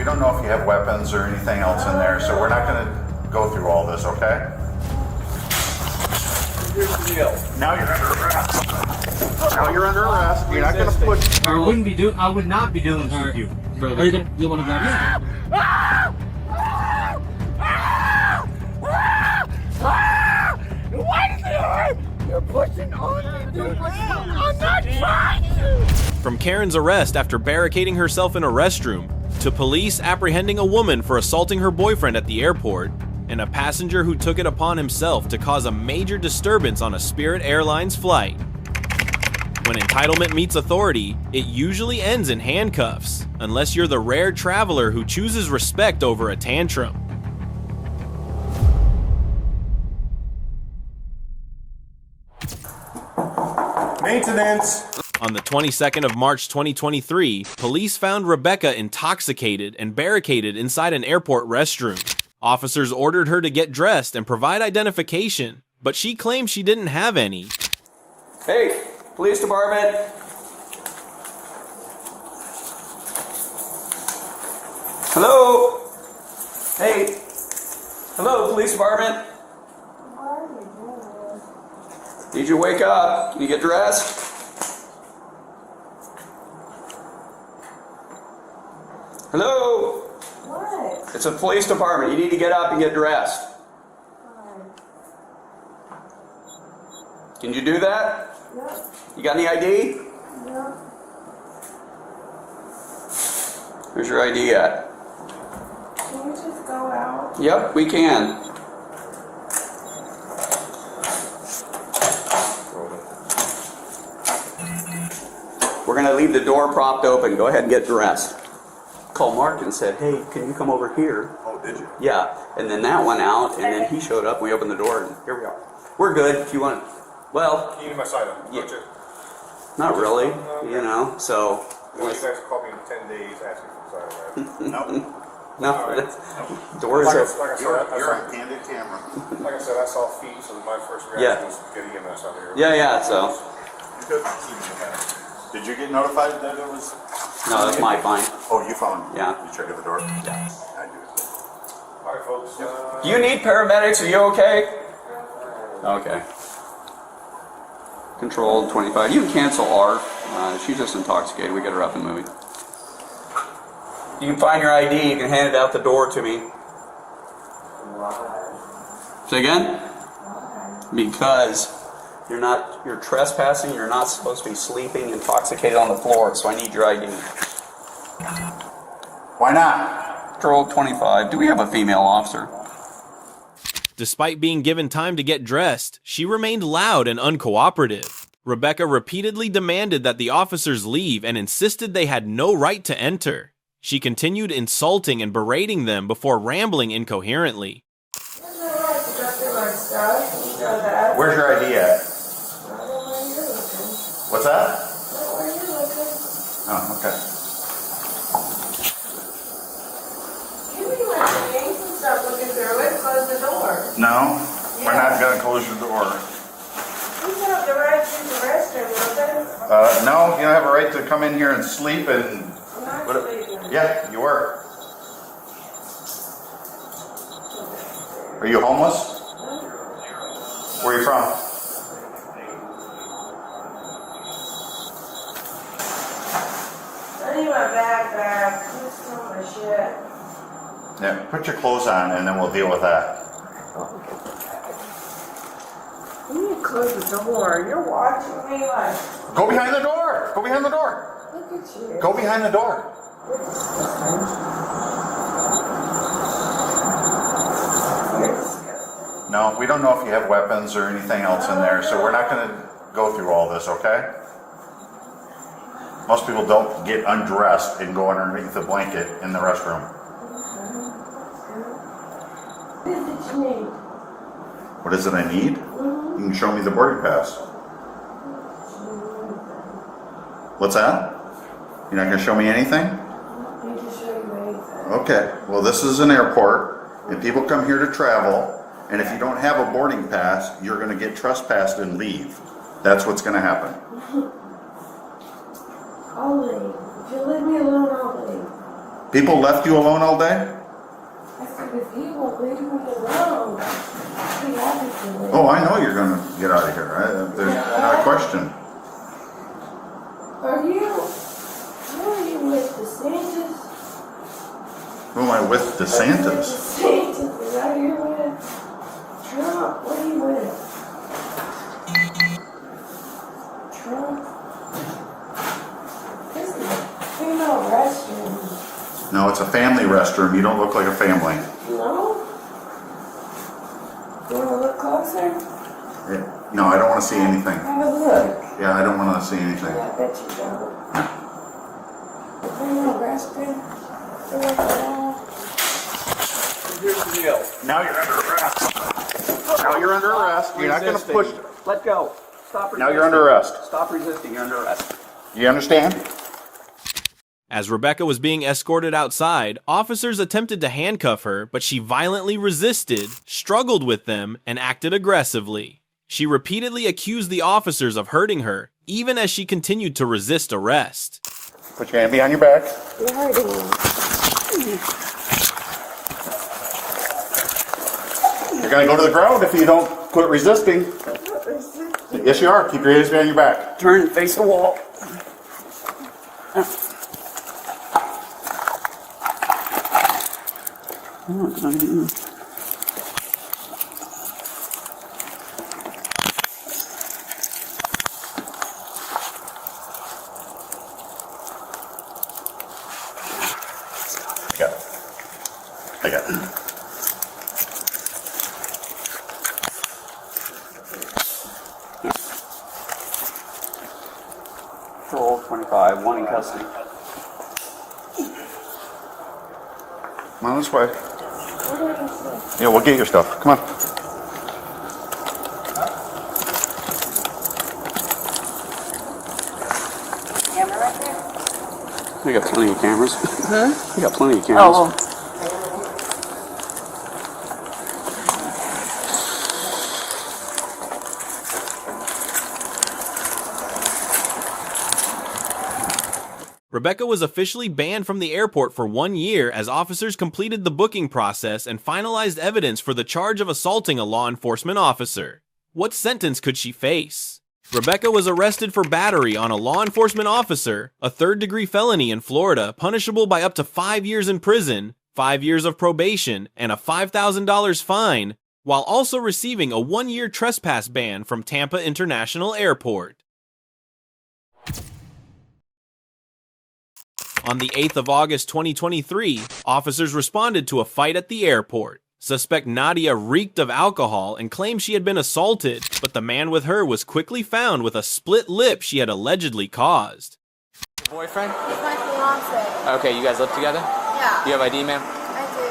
we don't know if you have weapons or anything else in there, so we're not going to go through all this, okay? Here's the deal. Now you're under arrest. Now you're under arrest. You're not going to push. I would not be doing this with you. Are you want to grab me? You're pushing on me, dude. I'm not trying to. From Karen's arrest after barricading herself in a restroom, to police apprehending a woman for assaulting her boyfriend at the airport, and a passenger who took it upon himself to cause a major disturbance on a Spirit Airlines flight. When entitlement meets authority, it usually ends in handcuffs, unless you're the rare traveler who chooses respect over a tantrum. Maintenance. On the 22nd of March 2023, police found Rebecca intoxicated and barricaded inside an airport restroom. Officers ordered her to get dressed and provide identification, but she claimed she didn't have any. Hey, police department. Hello? Hey. Hello, police department. Need you to wake up. Can you get dressed? Hello? What? It's a police department. You need to get up and get dressed. Can you do that? Yep. You got any ID? Yep. Where's your ID at? Can you just go out? Yep, we can. We're going to leave the door propped open. Go ahead and get dressed. Called Mark and said, hey, can you come over here? Oh, did you? Yeah, and then that went out, and then he showed up, and we opened the door, and here we are. We're good if you want. Well, You need my side up, yeah, don't you? not really, you know, so. You guys called me in 10 days asking for the side of No. No, doors Like I are. said, You're on candid camera. like I said, I saw feet, so my first Yeah. reaction was get EMS out here. Yeah, so. Did you get notified that it was? No, that's my fine. Oh, you found? Yeah. You checked at the door? Yeah. I do. All right, folks. Do you need paramedics? Are you okay? Okay. Controlled 25. You can cancel R. She's just intoxicated. We get her up and moving. You can find your ID. You can hand it out the door to me. Say again? Because you're trespassing. You're not supposed to be sleeping intoxicated on the floor. So I need your ID. Why not? Controlled 25. Do we have a female officer? Despite being given time to get dressed, she remained loud and uncooperative. Rebecca repeatedly demanded that the officers leave and insisted they had no right to enter. She continued insulting and berating them before rambling incoherently. Where's your ID at? What's that? Oh, okay. Stop looking through it. Close the door. No, we're not going to close your door. You have the right to use the restroom, don't you? No, you don't have a right to come in here and sleep and... I'm not sleeping. Yeah, you were. Are you homeless? Where are you from? I need my bag back. Just throw my shit. Yeah, put your clothes on and then we'll deal with that. You need to close the door. You're watching me like. Go behind the door! Go behind the door! Look at you. Go behind the door! You're disgusting. No, we don't know if you have weapons or anything else in there, so we're not going to go through all this, okay? Most people don't get undressed and go underneath the blanket in the restroom. What is it you need? What is it I need? You can show me the boarding pass. What's that? You're not going to show me anything? I don't need to show you anything. Okay, well this is an airport, and people come here to travel, and if you don't have a boarding pass, you're going to get trespassed and leave. That's what's going to happen. I'll leave. If you leave me alone, I'll leave. People left you alone all day? I said, if you won't leave me alone, we have to leave. Oh, I know you're gonna get out of here. There's not a question. Are you with DeSantis? Who am I with? DeSantis? DeSantis, are you with Trump? What are you with? Trump? This is a female restroom. No, it's a family restroom. You don't look like a family. No? You want to look closer? No, I don't want to see anything. Have a look. Yeah, I don't want to see anything. Yeah, I bet you don't. Female restroom? Here's the deal. Now you're under arrest. Now you're under arrest. You're not going to push. Let go. Stop resisting. Now you're under arrest. Stop resisting. You're under arrest. You understand? As Rebecca was being escorted outside, officers attempted to handcuff her, but she violently resisted, struggled with them, and acted aggressively. She repeatedly accused the officers of hurting her, even as she continued to resist arrest. Put your hand behind your back. You're hurting me. You're going to go to the ground if you don't quit resisting. Yes, you are. Keep your hands behind your back. Turn and face the wall. I got it. Parole 25, one in custody. Come on this way. Yeah, we'll get your stuff. Come on. Camera right there? We got plenty of cameras. Huh? We got plenty of cameras. Oh. Rebecca was officially banned from the airport for 1 year as officers completed the booking process and finalized evidence for the charge of assaulting a law enforcement officer. What sentence could she face? Rebecca was arrested for battery on a law enforcement officer, a third-degree felony in Florida punishable by up to 5 years in prison, 5 years of probation, and a $5,000 fine, while also receiving a 1-year trespass ban from Tampa International Airport. On the 8th of August 2023, officers responded to a fight at the airport. Suspect Nadia reeked of alcohol and claimed she had been assaulted, but the man with her was quickly found with a split lip she had allegedly caused. Your boyfriend? He's my fiance. Okay, you guys live together? Yeah. Do you have ID, ma'am? I do.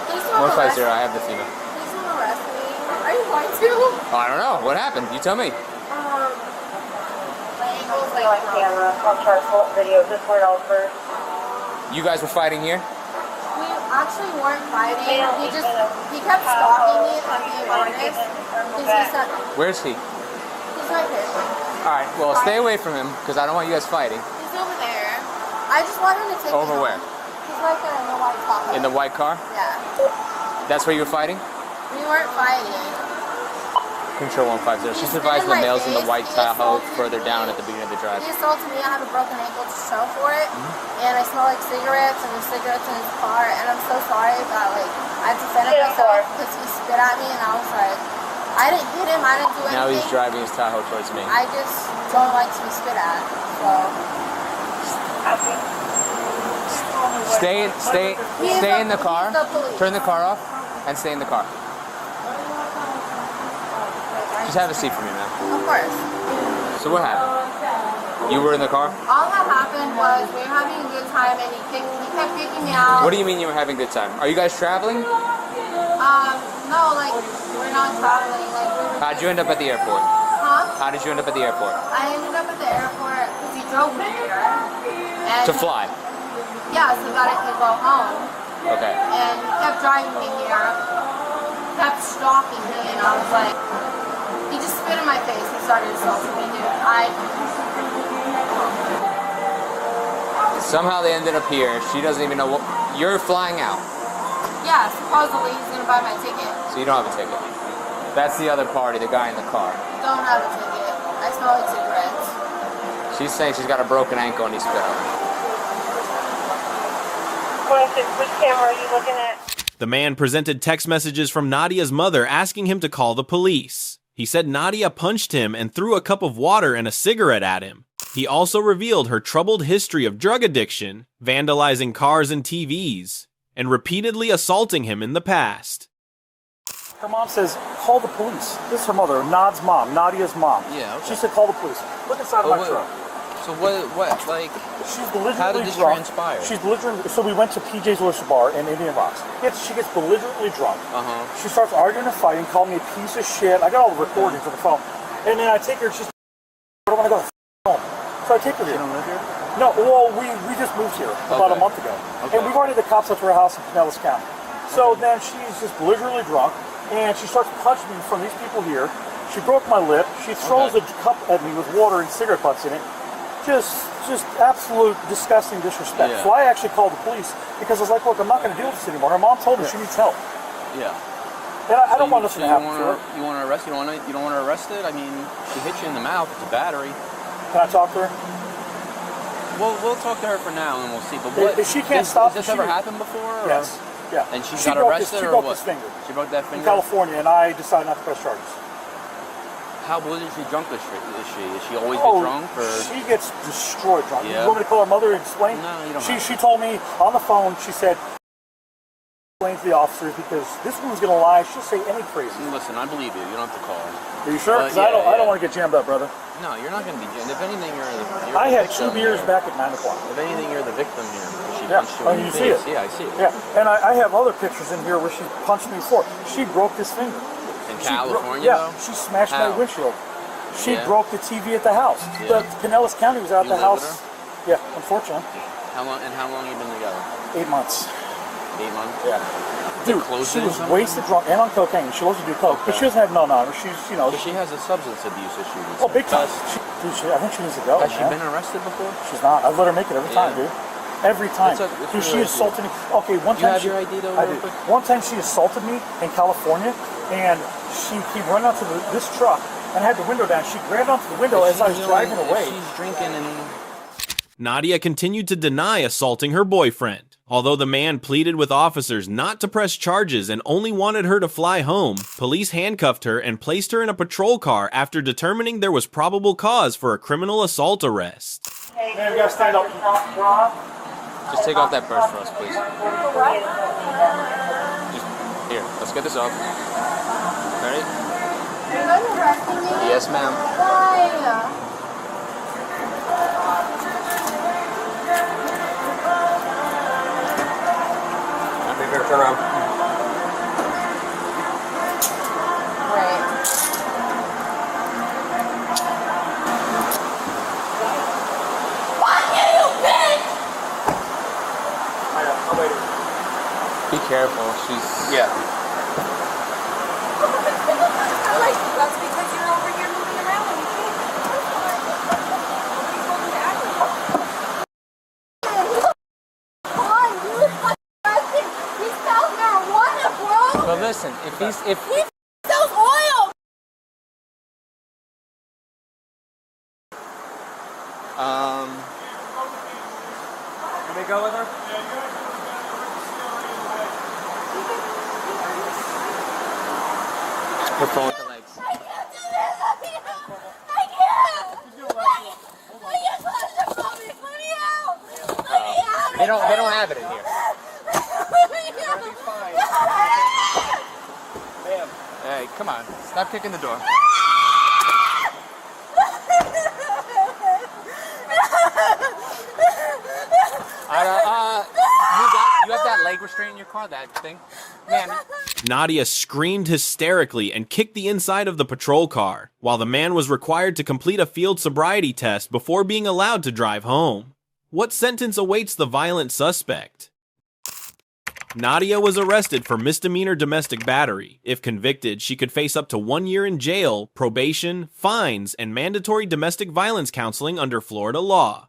Please don't 150, arrest I have the female. Please don't arrest me. Are you going to? Oh, I don't know. What happened? You tell me. My ankle's like on camera. I'll try to pull up video just where it all first. You guys were fighting here? We actually weren't fighting. He kept stalking me, if I'm being honest. Where's he? He's right here. Alright, well, stay away from him, because I don't want you guys fighting. He's over there. I just want him to take me Over home. where? He's right there in the white car. In the white car? Yeah. That's where you were fighting? We weren't fighting. Control 150. She's He's advised been the in my males in the face. white He Tahoe assaulted further me. down at the beginning of the drive. He assaulted me. I have a broken ankle to show for it. And I smell like cigarettes and there's cigarettes in his car. And I'm so sorry that I defended myself because he spit at me and I was like, I didn't hit him. I didn't do anything. Now he's driving his Tahoe towards me. I just don't like to be spit at. So. Stay in the car. He's the police. Turn the car off and stay in the car. Just have a seat for me, man. Of course. So what happened? You were in the car? All that happened was we were having a good time and he kept kicking me out. What do you mean you were having a good time? Are you guys traveling? No, like, we're not traveling. Like, How'd you end up at the airport? Huh? How did you end up at the airport? I ended up at the airport because he drove me here. And To fly? Yeah, so that I could go home. Okay. And he kept driving me here, kept stalking me, and I was like, he just spit in my face and started assaulting me, dude. Somehow they ended up here. She doesn't even know what. You're flying out, Yeah, supposedly he's gonna buy my ticket. so you don't have a ticket. That's the other party, the guy in the car. Don't have a ticket. I smell like cigarettes. She's saying she's got a broken ankle and he spit out. 26, which camera are you looking at? The man presented text messages from Nadia's mother asking him to call the police. He said Nadia punched him and threw a cup of water and a cigarette at him. He also revealed her troubled history of drug addiction, vandalizing cars and TVs, and repeatedly assaulting him in the past. Her mom says, call the police. This is her mother, Nadia's mom. Yeah, okay. She said, call the police. Look inside of my truck. So what, like, She's belligerently how did this drunk. transpire? She's belligerent. So we went to PJ's Oyster Bar in Indian Rocks. She gets belligerently drunk. She starts arguing and fighting, calling me a piece of shit. I got all the recordings on the phone. And then I take her, she's, I don't want to go home. So I take her here. You don't live here? No, well, we just moved here about a month ago. Okay. And we've already had the cops up to her house in Pinellas County. So then she's just belligerently drunk, and she starts punching me from these people here. She broke my lip. She throws a cup at me with water and cigarette butts in it. Just absolute disgusting disrespect. Yeah. So I actually called the police because I was like, look, I'm not going to deal with this anymore. Her mom told me she needs help. Yeah. And I don't want nothing to happen to her. You want to arrest? You don't want her arrested? I mean, she hit you in the mouth. It's a battery. Can I talk to her? We'll talk to her for now and we'll see. But what? If she can't stop, Has this ever happened before? Or? Yes. Yeah. And she got broke arrested she or broke what? this finger. She broke that finger? In California, and I decided not to press charges. How belligerently drunk is she? Is she always get drunk? Or? She gets destroyed drunk. Yeah. You want me to call her mother and explain? No, you don't have to. She told me on the phone, she said, explain to the officers because this woman's going to lie. She'll say any crazy. Listen, I believe you. You don't have to call her. Are you sure? Because I don't want to get jammed up, brother. No, you're not going to be jammed. If anything, you're I the had 2 victim beers here. back at 9 o'clock. If anything, you're the victim here. She Yeah, punched you in you the see face. it. Yeah, I see it. Yeah, and I have other pictures in here where she punched me before. She broke this finger. In California, Yeah, though? she smashed How? my windshield. She Yeah. broke the TV at the house. Yeah. The Pinellas County was out You the live with house. Yeah, unfortunately. How long you been together? 8 months. 8 months? Yeah. Dude, close she in was something? wasted drunk and on cocaine. She loves to do coke, but she doesn't have none on her. She's, But she has a substance abuse issue. oh, big time. Has I think she needs to go. she man. been arrested before? She's not. I let her make it every time, dude. Every time. It's Dude, she your assaulted me. Okay, one You time have she, your ID though, I real do. quick? One time she assaulted me in California, and she came running out to this truck and had the window down. She grabbed onto the window as I was driving away. She's drinking and... Nadia continued to deny assaulting her boyfriend. Although the man pleaded with officers not to press charges and only wanted her to fly home, police handcuffed her and placed her in a patrol car after determining there was probable cause for a criminal assault arrest. Man, you gotta stand up. Just take off that purse for us, please. Just, here, let's get this off. Ready? You're not arresting me? Yes, ma'am. Why? Big bear, turn around. Right. I'm waiting. Be careful, she's... Yeah. I'm like, that's because you're over here moving around and you can't. Come on, you look like arrested. He sells marijuana, bro. But listen, if He sells oil. Can we go with her? her phone with the legs. I can't do this. I can't. I can't touch the phone. Let me out. Let me out. They don't have it in here. Let me out. Hey, come on. Stop kicking the door. You have that leg restraint in your car, that thing? Man. Nadia screamed hysterically and kicked the inside of the patrol car, while the man was required to complete a field sobriety test before being allowed to drive home. What sentence awaits the violent suspect? Nadia was arrested for misdemeanor domestic battery. If convicted, she could face up to 1 year in jail, probation, fines, and mandatory domestic violence counseling under Florida law.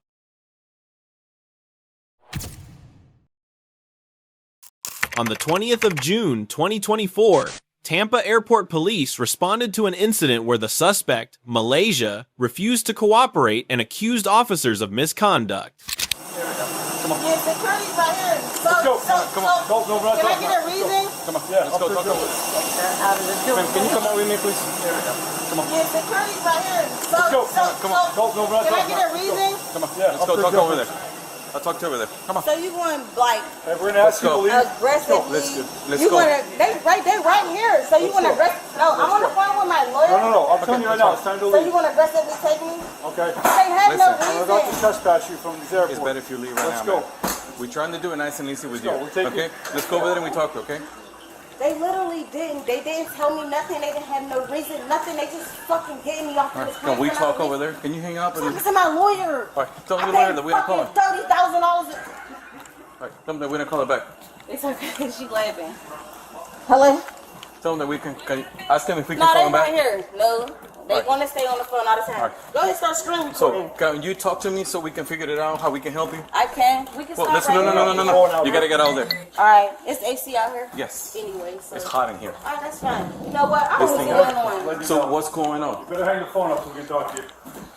On the 20th of June, 2024, Tampa Airport Police responded to an incident where the suspect, Malaysia, refused to cooperate and accused officers of misconduct. Come on. Yeah, security's right here. So, Let's go. Come on. Go, no, can I get a reason? Come on. Yeah, let's go. Ma'am, can you come out with me, please? Come on. Yeah, security's right here. So, Let's go. Come on. Go, no, can I get a reason? Come on. Yeah, Let's go talk over there. I'll talk to over there. Come on. So you want like Hey, we're gonna ask you to leave. aggressively? Let's you go. wanna they right here. So you wanna aggress? No, I'm on the phone with my lawyer. No. I'm telling you right now, it's time to So leave. you wanna aggressively take me? Okay. They have no Listen, We're about to reason. trespass you from these airports. It's better if you leave right Let's now, go. man. We're trying to do it nice and easy with you. go. We'll take Okay? it. Let's go over there and we talk, okay? They literally didn't. They didn't tell me nothing. They didn't have no reason. Nothing. They just fucking getting me off All this right. plane. Can we for talk no over reason. there? Can you hang up? Talking to my lawyer. All right. Tell I your lawyer paid that we're gonna call him. fucking $30,000. All right. Tell them that we're gonna call her back. It's okay. She laughing. Hello. Tell them that we can ask him if we can No, call they him back. right here. No, they Alright. gonna stay on the phone all the time. Alright. Go ahead and start screaming. So can you talk to me so we can figure it out how we can help you? I can. We can Well, start listen, right no. here. You gotta get out there. All right. It's AC out here. Yes. Anyway, so. It's hot in here. All right, that's fine. You know what? I This don't thing know what's going on. So what's going on? Better hang the phone up so we can talk to you.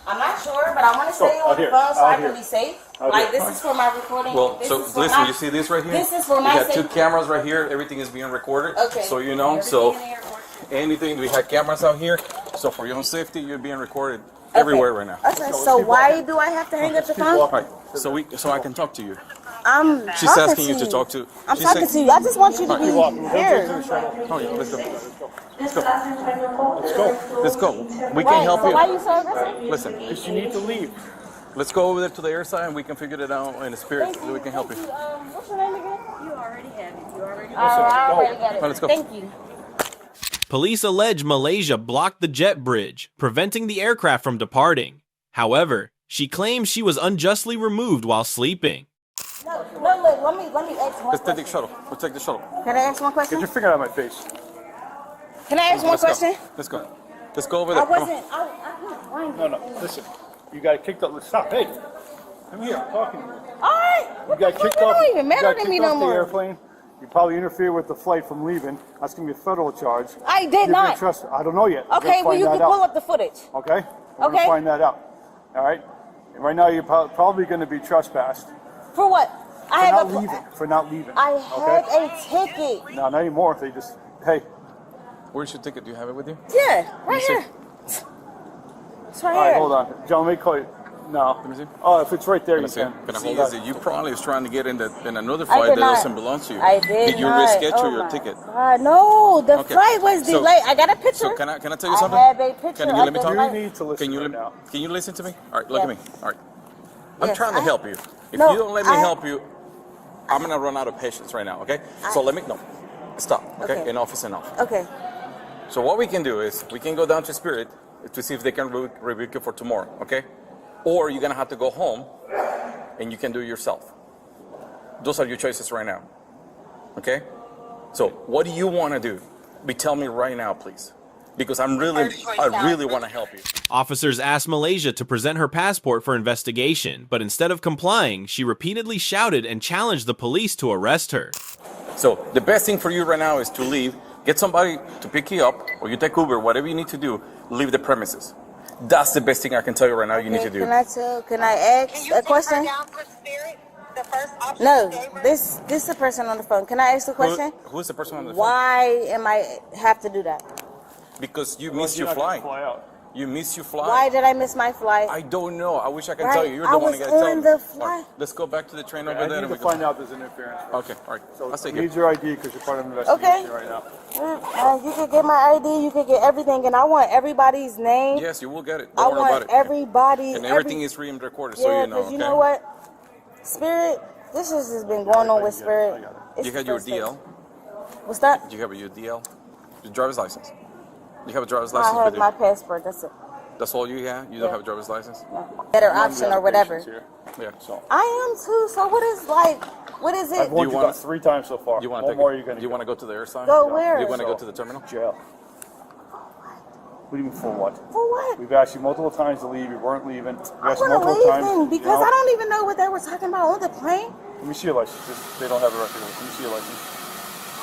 I'm not sure, but I want to stay out on the here, phone so out I here. can be safe. Out Like, here. this is for my recording. Well, This so is for listen, my- you see this right here? This is for We my got two safety. cameras right here. Everything is being recorded. Okay. So you know, Everything so in the airport. anything, we have cameras out here. So for your own safety, you're being recorded everywhere right now. Okay, so why do I have to hang up the phone? All right. So I can talk to you. I'm She's talking asking you to talk to. I'm she's talking saying- to you. I just want you to be here. Oh yeah, let's go. Let's go. Let's go. We can Right, help so you. why you so aggressive? Listen, Because you need to leave. let's go over there to the air side and we can figure it out in the spirit so we can help you. What's your name again? You already have it. You already I already got it. Right, let's go. Thank you. Police allege Malaysia blocked the jet bridge, preventing the aircraft from departing. However, she claims she was unjustly removed while sleeping. No, look, let me ask one Let's take the question. shuttle. We'll take the shuttle. Can I ask one Get question? your finger out of my face. Can I ask one Let's go. question? Let's go. Let's go over I there. Come on. wasn't. I didn't bring No. Listen. You got kicked off. Stop. Hey. Come here. I'm talking to you. All right. You What the got fuck? kicked It off. don't even You matter got to me kicked no off the more. airplane. You probably interfered with the flight from leaving. That's gonna be a federal charge. I did You're being not. trusted. I don't know yet. We're Okay, gonna well, find you that can out. pull up the footage. Okay? We're Okay. gonna find that out. All right? And right now you're probably gonna be trespassed For what? I for have not leaving. For not leaving. I okay? had a ticket. No, not anymore. They just, hey. Where's your ticket? Do you have it with you? Yeah, right see. here. It's right All right, here. hold on. John, let me call you. No. Let me see. Oh, if it's right there, Can I you see? can. Can I hold this? You probably was trying to get in another I flight did that not. doesn't belong to you. I did you not. reschedule Oh your my ticket? God, no, the Okay. flight was So- delayed. I got a picture. So can I tell you I something? have a picture Can you of let me the talk? flight. You need to listen Can you right now. Can you listen to me? All right, look at Yes. me. All right. I'm Yes, trying to I- help you. If No, you don't let me I- help you, I'm gonna run out of patience right now. Okay? So let me stop. Okay? Okay. Enough is enough. Okay. So what we can do is we can go down to Spirit to see if they can rebuke you for tomorrow. Okay? Or you're gonna have to go home and you can do it yourself. Those are your choices right now. Okay? So what do you want to do? Tell me right now, please, because I really want to help you. Officers asked Malaysia to present her passport for investigation, but instead of complying, she repeatedly shouted and challenged the police to arrest her. So the best thing for you right now is to leave, get somebody to pick you up, or you take Uber, whatever you need to do, leave the premises. That's the best thing I can tell you right now you need to do. Can I ask a question? No, this is the person on the phone. Can I ask a question? Who's the person on the phone? Why am I have to do that? Because you missed You're your not gonna flight. fly out. You missed your flight. Why did I miss my flight? I don't know. I wish I could Right. tell you. You're I the one was that got to tell on me. the All flight. right, let's go back to the train over I there. need And to we find out there's interference. Okay, all right. So I'll take I need it. your ID because you're part of the investigation right now. You could get my ID, you could get everything, and I want everybody's name. Yes, you will get it. I Don't worry want about it. everybody. And everything is re-recorded, so Yeah, you know. because Okay. you know what? Spirit, this has been going on with Spirit. It's You the have your first day. DL. What's that? Do you have your DL? Your driver's license. You have a driver's I license have with you. my passport. That's it. That's all you have. You don't have a driver's license. Better option or whatever. Yeah. So I am too. So what is I've it? warned you you wanna- about 3 times so far. You want One to more, take you're it? gonna Do you want to go to the air side? Go where? You want to go So- to the terminal? jail. What do you mean for what? For what? We've asked you multiple times to leave. You weren't leaving. We I'm asked you gonna multiple leave times. then you because know? I don't even know what they were talking about on the plane. Let me see your license. They don't have a record. Let me see your license.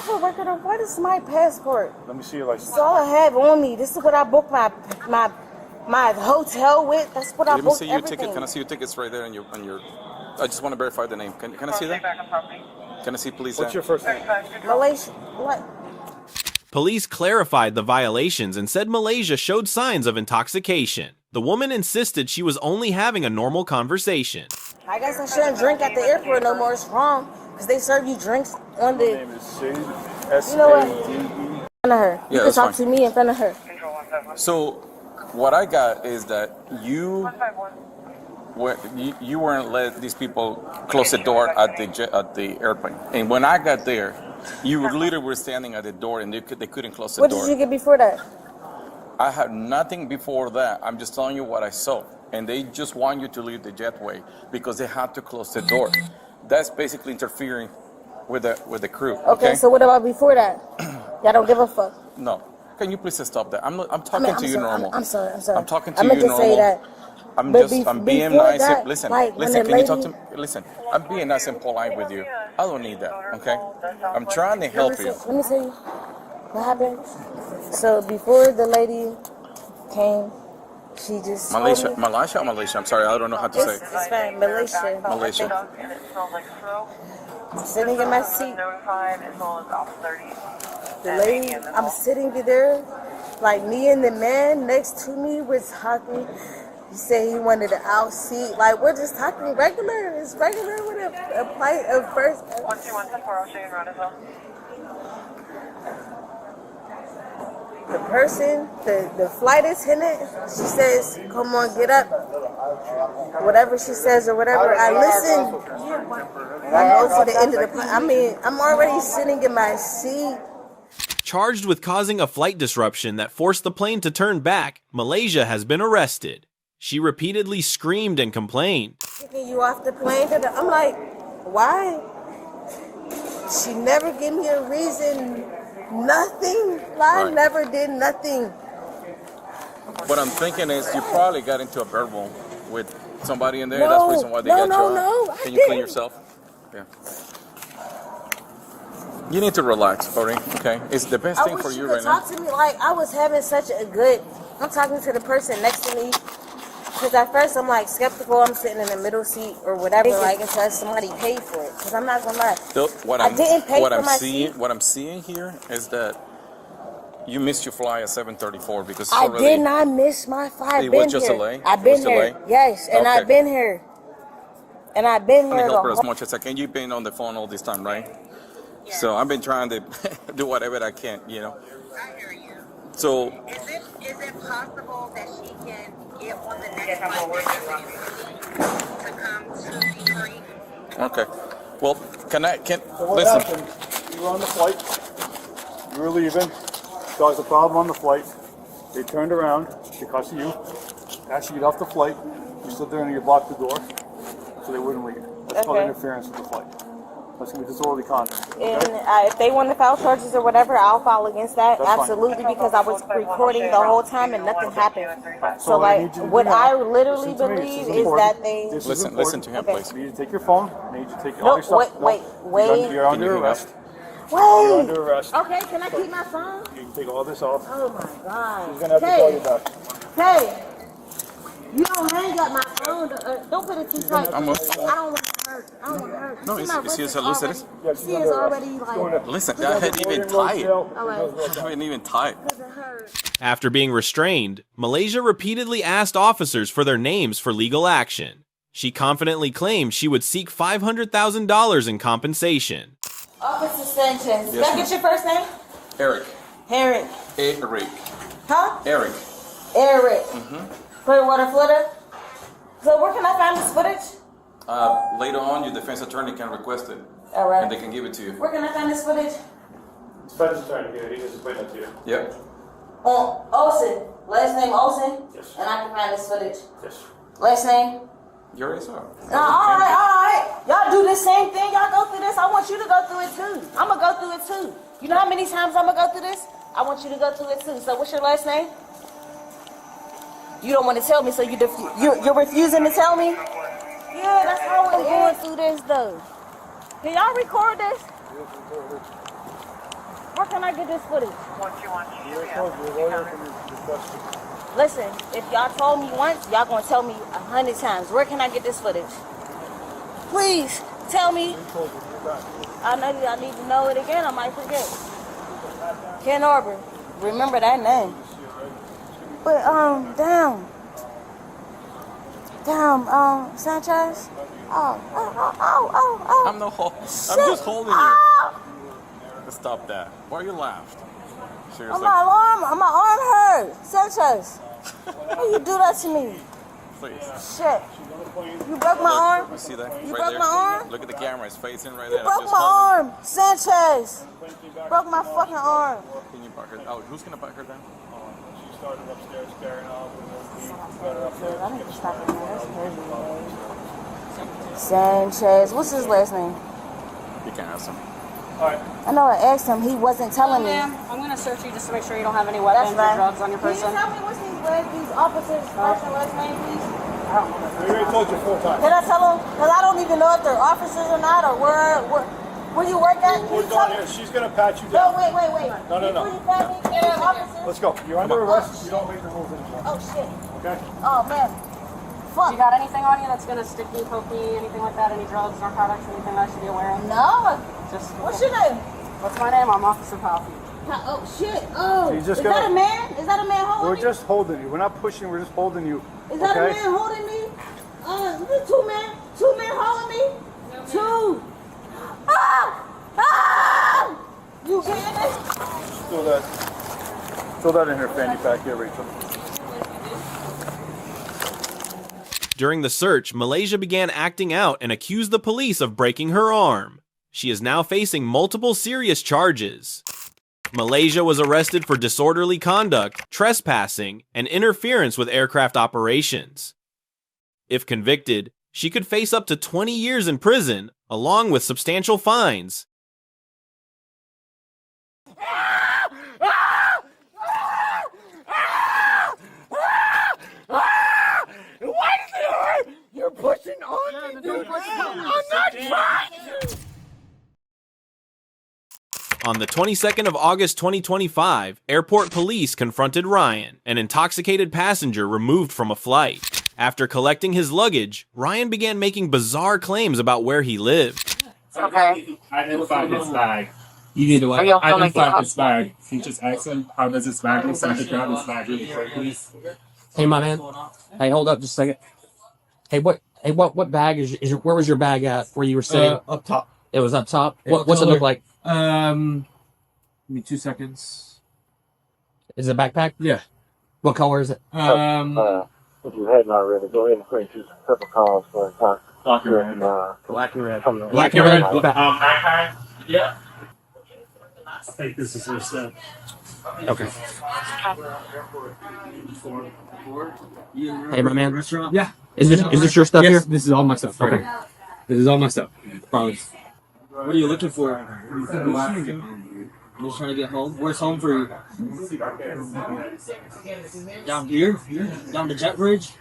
for working on. What is my passport? Let me see your license. That's all I have on me. This is what I booked my hotel with. That's what I Let me booked see your everything. ticket. Can I see your tickets right there on your I just want to verify the name. Can I see that? Can I see please? What's your first name? Malaysia. What? Police clarified the violations and said Malaysia showed signs of intoxication. The woman insisted she was only having a normal conversation. I guess I shouldn't drink at the airport no more. It's wrong because they serve you drinks on the. My name is Sade. S-A-D-E. You know what? In front of her. You can that's talk fine. to me in front of her. So, what I got is that you weren't let these people close the door at the airplane, and when I got there, you literally were standing at the door, and they couldn't close the door. What did you get before that? I had nothing before that. I'm just telling you what I saw, and they just want you to leave the jetway because they had to close the door. That's basically interfering with the crew. Okay, so what about before that? Y'all don't give a fuck. No. Can you please stop that? I'm talking to you normal. I'm sorry. I'm talking to I meant you to normal. say that. I'm being before nice. that, Listen, like, when the can you talk lady- to me? Listen, I'm being nice and polite with you. I don't need that, okay? I'm trying to help you. Let me tell you what happened. So before the lady came, she just told Malaysia, me, Malaysia. I'm sorry, I don't know how to say. it's fine, Malaysia. Malaysia. Sitting in my seat. The lady, I'm sitting there, like me and the man next to me was talking. He said he wanted an out seat. Like, we're just talking regular. It's regular with a flight of first. 1214, I'll show you around as well. The person, the flight attendant, she says, come on, get up. Whatever she says or whatever, I listen. I go to the end of the plane. I mean, I'm already sitting in my seat. Charged with causing a flight disruption that forced the plane to turn back, Malaysia has been arrested. She repeatedly screamed and complained. Kicking you off the plane. I'm like, why? She never gave me a reason. Nothing. I Right. never did nothing. What I'm thinking is you probably got into a verbal with somebody in there. No, That's the reason why they got you out. no, I Can you clean didn't. yourself? Yeah. You need to relax, Ori. Okay, it's the best I thing wish for you you could right now. talk to me like I was having such a good. I'm talking to the person next to me. Because at first I'm like skeptical. I'm sitting in the middle seat or whatever, like until somebody paid for it. Because I'm not gonna lie. I didn't pay for my seat. What I'm seeing here is that you missed your fly at 7:34 because it's I already. did not miss my flight. It was just delayed? I've It been was here. delayed? Yes, and Okay. I've been here. And I've been I'm trying here. to help the her as whole- much as I can. You've been on the phone all this time, right? So I've been trying to do whatever I can, you know. I hear you. So Is it possible that she can get on the next flight to come to Detroit? okay, well, can So what listen? happened? You were on the flight. You were leaving. Caused a problem on the flight. They turned around because of you. Asked you to get off the flight. You stood there and you blocked the door, so they wouldn't leave. That's called Okay. interference with the flight. That's gonna be disorderly conduct. And Okay? if they want to file charges or whatever, I'll file against that. That's fine. Absolutely, because I was recording the whole time and nothing happened. So, So what I need like, you to what do now, I literally listen to me, believe this is is important. that they. This is Listen important. to him, Okay. please. I need you to take your phone. I need you to take all No, your stuff. wait. You're under Can you arrest. You're Wait. under arrest. Okay, can I keep my phone? You can take all this off. Oh my God. She's gonna have to call you back. Hey, you don't hang up my phone. Don't put it too tight. I'm I don't want to hurt. I don't want to hurt. No, see you my see wrist it's is how loose it already- is? Yeah, See, it's already like. Listen, I hadn't even tied. All right. I haven't even tied. Doesn't hurt. After being restrained, Malaysia repeatedly asked officers for their names for legal action. She confidently claimed she would seek $500,000 in compensation. Officer Sanchez. Yes, Can I get your first name? Eric. Eric. Eric. Huh? Eric. Eric. Clearwater, Florida. So where can I find this footage? Later on, your defense attorney can request it, All right. and they can give it to you. Where can I find this footage? Defense attorney here. He just explained that to you. Yep. On Olsen. Last name Olsen? Yes. And I can find this footage. Yes. Last name? You already saw. All right. Y'all do the same thing. Y'all go through this. I want you to go through it too. I'm going to go through it too. You know how many times I'm going to go through this? I want you to go through it too. So what's your last name? You don't want to tell me, so you're refusing to tell me? Yeah, that's how we're going through this though. Can y'all record this? I get this footage? Once you want you I to told you, the lawyer can request it. Listen, if y'all told me once, y'all gonna tell me 100 times. Where can I get this footage? Please tell me. I told you, you're back. I need to know it again. I might forget. Ken Arbor. Remember that name. But Sanchez. Oh. I'm I'm just holding you. Stop that. Why you laughed? Seriously. My arm hurt. Sanchez. Why you do that to me? Please. Shit. You broke my arm? You see that? You right broke there? my arm? Look at the camera. It's facing right You there. broke my arm. Sanchez. Broke my fucking arm. Can you park her? Oh, who's gonna park her then? She started upstairs carrying off. I need to stop it, man. That's crazy, man. Sanchez. What's his last name? You can ask him. Alright. I know I asked him. He wasn't telling me. Ma'am, I'm going to search you just to make sure you don't have any weapons or drugs on your person. Can you tell me what's these officers' first and last name, please? I already told you 4 times. Can I tell them? Because I don't even know if they're officers or not, or where you work at. We're going here. She's going to pat you down. No, wait. No. Before you pat me, they're officers. Let's go. You're under arrest. You don't make the rules anymore. Oh, shit. Okay? Oh, man. Fuck. You got anything on you that's going to stick me, poke me, anything like that? Any drugs, narcotics, anything I should be aware of? No. Just What's your name? What's my name? I'm Officer Coffee. Oh, shit. Oh. So Is that a man? Is that a man holding We're me? just holding you. We're not pushing. We're just holding you. Is that okay? a man holding me? Is two men? Two men holding me? No, two. You getting it? Throw that in her fanny pack here, Rachel. During the search, Malaysia began acting out and accused the police of breaking her arm. She is now facing multiple serious charges. Malaysia was arrested for disorderly conduct, trespassing, and interference with aircraft operations. If convicted, she could face up to 20 years in prison, along with substantial fines. Why does it hurt? You're pushing on me, dude. I'm not trying to. On the 22nd of August 2025, airport police confronted Ryan, an intoxicated passenger removed from a flight. After collecting his luggage, Ryan began making bizarre claims about where he lived. Okay. Identify this bag. You need to identify this bag. Can you just ask him how does this bag look? So I can grab this bag really quick, please. Hey, my man. Hey, hold up just a second. Hey, what bag is where was your bag at? Where you were sitting? Up top. It was up top. What's it look like? Give me 2 seconds. Is it a backpack? Yeah. What color is it? If you hadn't already, go ahead and create you a couple calls for Black and red. Black and red. Black and red. Backpack. Yeah. I think this is your stuff. Okay. Hey, my man. Yeah. Is this your stuff yes, here? This is all my stuff. Okay. Right. This is all my stuff. Promise. What are you looking for? I'm just trying to get home. Where's home for you? Down here? Down the jet bridge?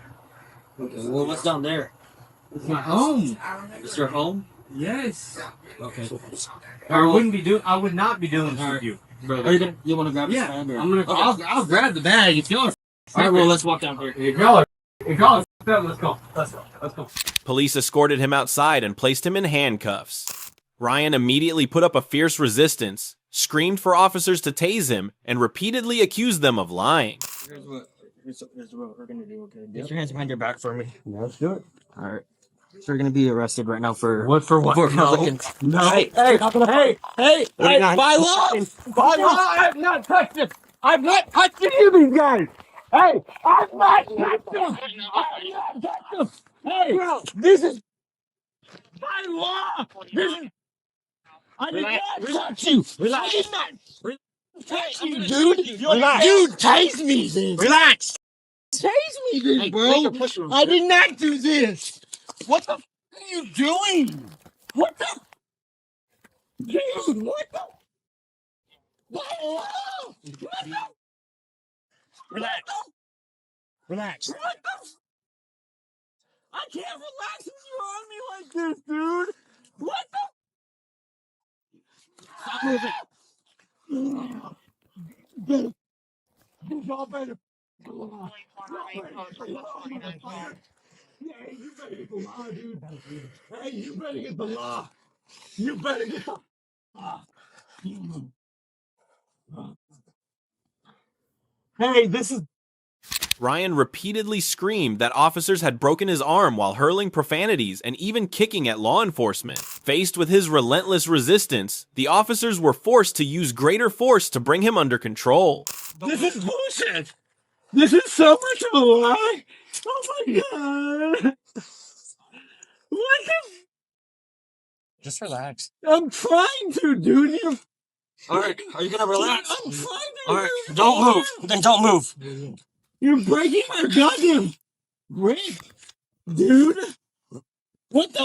Okay, well, what's down there? It's my home. It's your home? Yes. Okay. I would not be doing this with you, brother. Are you want to grab the bag? I'm gonna. Okay. I'll grab the bag if y'all. All right, well, let's walk down here. If y'all are let's go. Let's go. Police escorted him outside and placed him in handcuffs. Ryan immediately put up a fierce resistance, screamed for officers to tase him, and repeatedly accused them of lying. Here's what we're gonna do. Okay, get your hands behind your back for me. Let's do it. All right. So you're gonna be arrested right now for what? For what? No. Hey! By law, I've not touched it. I've not touched any of these guys. Hey, I've not touched them. I've not touched them. Hey, this is by law. I did not touch you. I did not touch you, dude. Relax. Dude, tase me then. Relax. Tase me then, bro. I did not do this. What the f are you doing? What the? Dude, what the? By law. What the? Relax. Relax. What the? I can't relax when you're on me like this, dude. What the? Stop moving. Y'all better. Hey, you better get the law, dude. Hey, you better get the law. You better get the law. Hey, this is. Ryan repeatedly screamed that officers had broken his arm while hurling profanities and even kicking at law enforcement. Faced with his relentless resistance, the officers were forced to use greater force to bring him under control. This is bullshit. This is so much of a lie. Oh my god. What the? Just relax. I'm trying to, dude. All right, are you gonna relax? I'm trying to. All right, don't move. Then don't move. You're breaking my goddamn rib, dude. What the?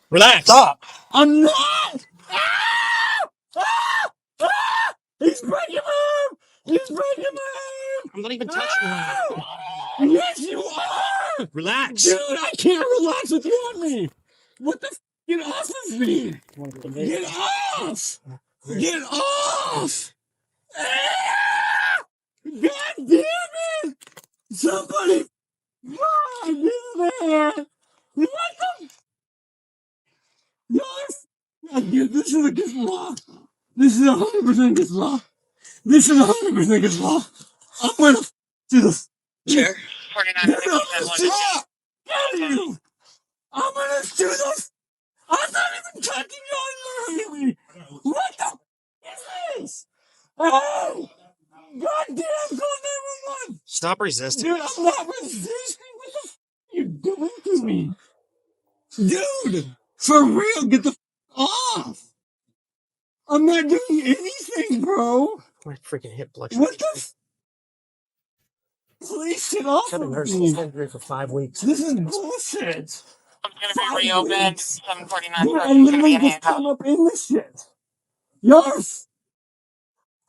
Relax. Stop. I'm not. Ah! Ah! Ah! He's breaking my arm. He's breaking my arm. I'm not even touching you. Yes, you are. Relax. Dude, I can't relax with you on me. What the? Get off of me. Get off. Get off. Ah! God damn it. Somebody. God damn it. What the? Yes. This is against law. This is 100% against law. This is 100% against law. I'm gonna do this. Chair. Stop! Get you! I'm gonna do this. I'm not even touching you. You're hurting me. What the is this? Oh! Goddamn! Call 911. Stop resisting. Dude, I'm not resisting. What the you doing to me? Dude! For real, get the off! I'm not doing anything, bro! My freaking hip blood. What the Please get off I've been of nursing me! surgery for 5 weeks. This is bullshit! I'm gonna be reopened. 749. Dude, I literally just come up in this shit! Yes!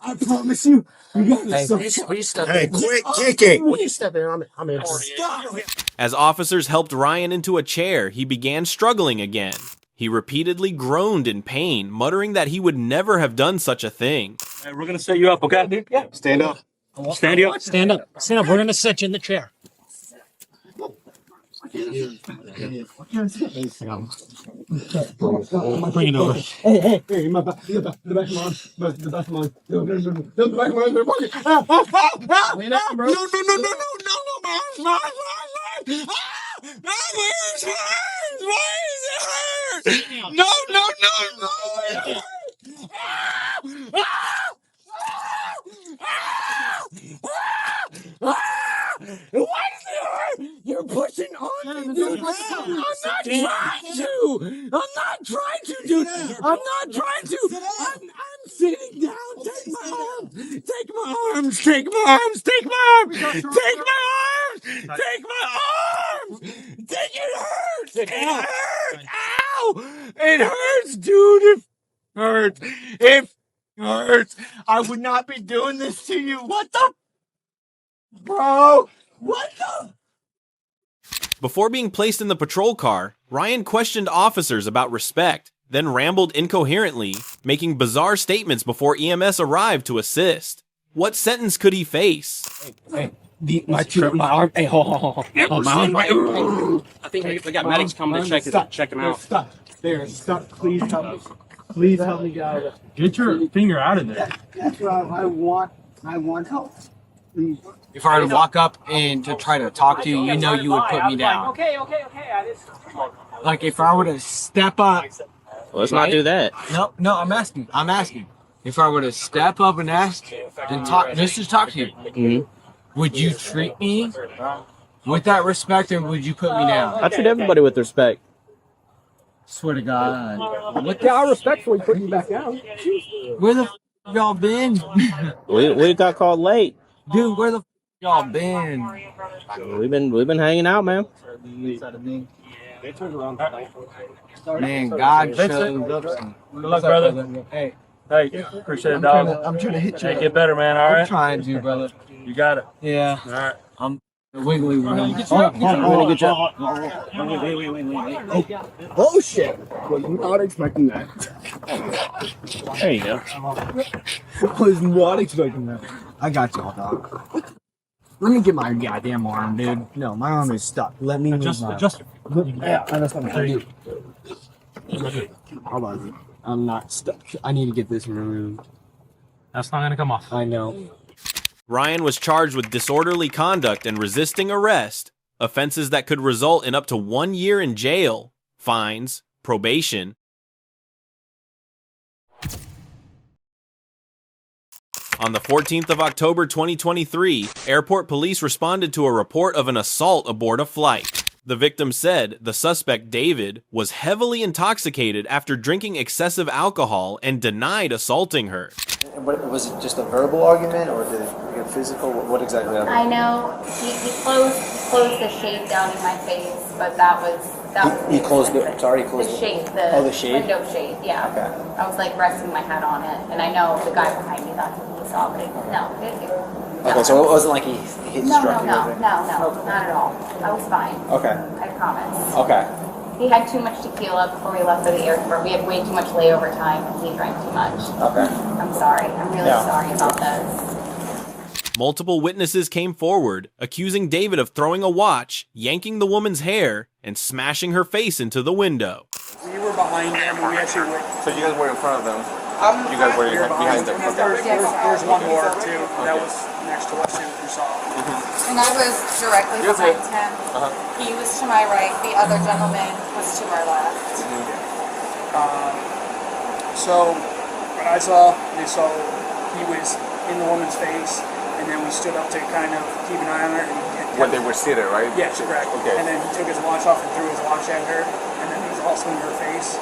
I promise you, you gotta Hey, stop. please step Hey, in. quit kicking! Will you step in? I'm in. Stop! As officers helped Ryan into a chair, he began struggling again. He repeatedly groaned in pain, muttering that he would never have done such a thing. Hey, we're gonna set you up, okay? Yeah. Stand up. Stand you up. Stand up. Stand up. We're gonna sit you in the chair. Bring it over. Hey, my back, the back of my arm, the back of my arm, the back of my arm, they're working. Lean up, bro. No, my arm. My ears hurt. Why does it hurt? No. Why does it hurt? You're pushing on me, dude. I'm not trying to, dude. I'm not trying to. I'm sitting down. Take my arm. Take my arms. Take my arms. Take my arms. Take my arms. Take my arms. Take it hurts. It hurts. Ow. It hurts, dude. It hurts. It hurts. I would not be doing this to you. What the? Bro. What the? Before being placed in the patrol car, Ryan questioned officers about respect, then rambled incoherently, making bizarre statements before EMS arrived to assist. What sentence could he face? My arm. Hey, hold. My arm. I think we got medics coming to check him out. Stop. There. Stop. Please help me. Please help me get out of there. Get your finger out of there. That's what I want. I want help. Please. If I were to walk up and to try to talk to you, you know you would put me down. Okay. Like if I were to step up. Let's not do that. No, I'm asking. If I were to step up and ask and talk, just to talk to you, would you treat me with that respect, or would you put me down? I treat everybody with respect. Swear to God. What the hell respectfully putting you back down? Where the f y'all been? We got called late. Dude, where the f y'all been? We've been hanging out, man. Man, God showed up. Good luck, brother. Hey, Appreciate it, dog. I'm trying to hit you. Hey, get better, man. All I'm right. trying to, brother. You got it. Yeah. All right. I'm wiggly one. Good job. Wait. Bullshit. Was not expecting that. There you go. I was not expecting that. I got y'all, dog. Let me get my goddamn arm, dude. No, my arm is stuck. Let me Adjust it. Yeah, that's what I'm trying to do. Hold on. I'm not stuck. I need to get this removed. That's not gonna come off. I know. Ryan was charged with disorderly conduct and resisting arrest, offenses that could result in up to 1 year in jail, fines, probation. On the 14th of October 2023, airport police responded to a report of an assault aboard a flight. The victim said the suspect, David, was heavily intoxicated after drinking excessive alcohol and denied assaulting her. Was it just a verbal argument or did it get physical? What exactly happened? I know he closed the shade down in my face, but that was He closed the. Sorry, he closed the shade. The shade. Window shade. Yeah. Okay. I was like resting my head on it, and I know the guy behind me. That's what he saw, but Okay, so it wasn't like he struck you. No, not at all. I was fine. Okay. I promise. Okay. He had too much tequila before we left for the airport. We had way too much layover time, and he drank too much. Okay. I'm sorry. I'm really sorry about this. Multiple witnesses came forward, accusing David of throwing a watch, yanking the woman's hair, and smashing her face into the window. We were behind them, and we actually went. So you guys were in front of them? You guys were behind them? There's one more, too, that was next to us, who you saw. And I was directly behind him. He was to my right. The other gentleman was to our left. So what I saw, he was in the woman's face, and then we stood up to kind of keep an eye on her. When they were seated, right? Yes, correct. Okay. And then he took his watch off and threw his watch at her, and then he was also in her face.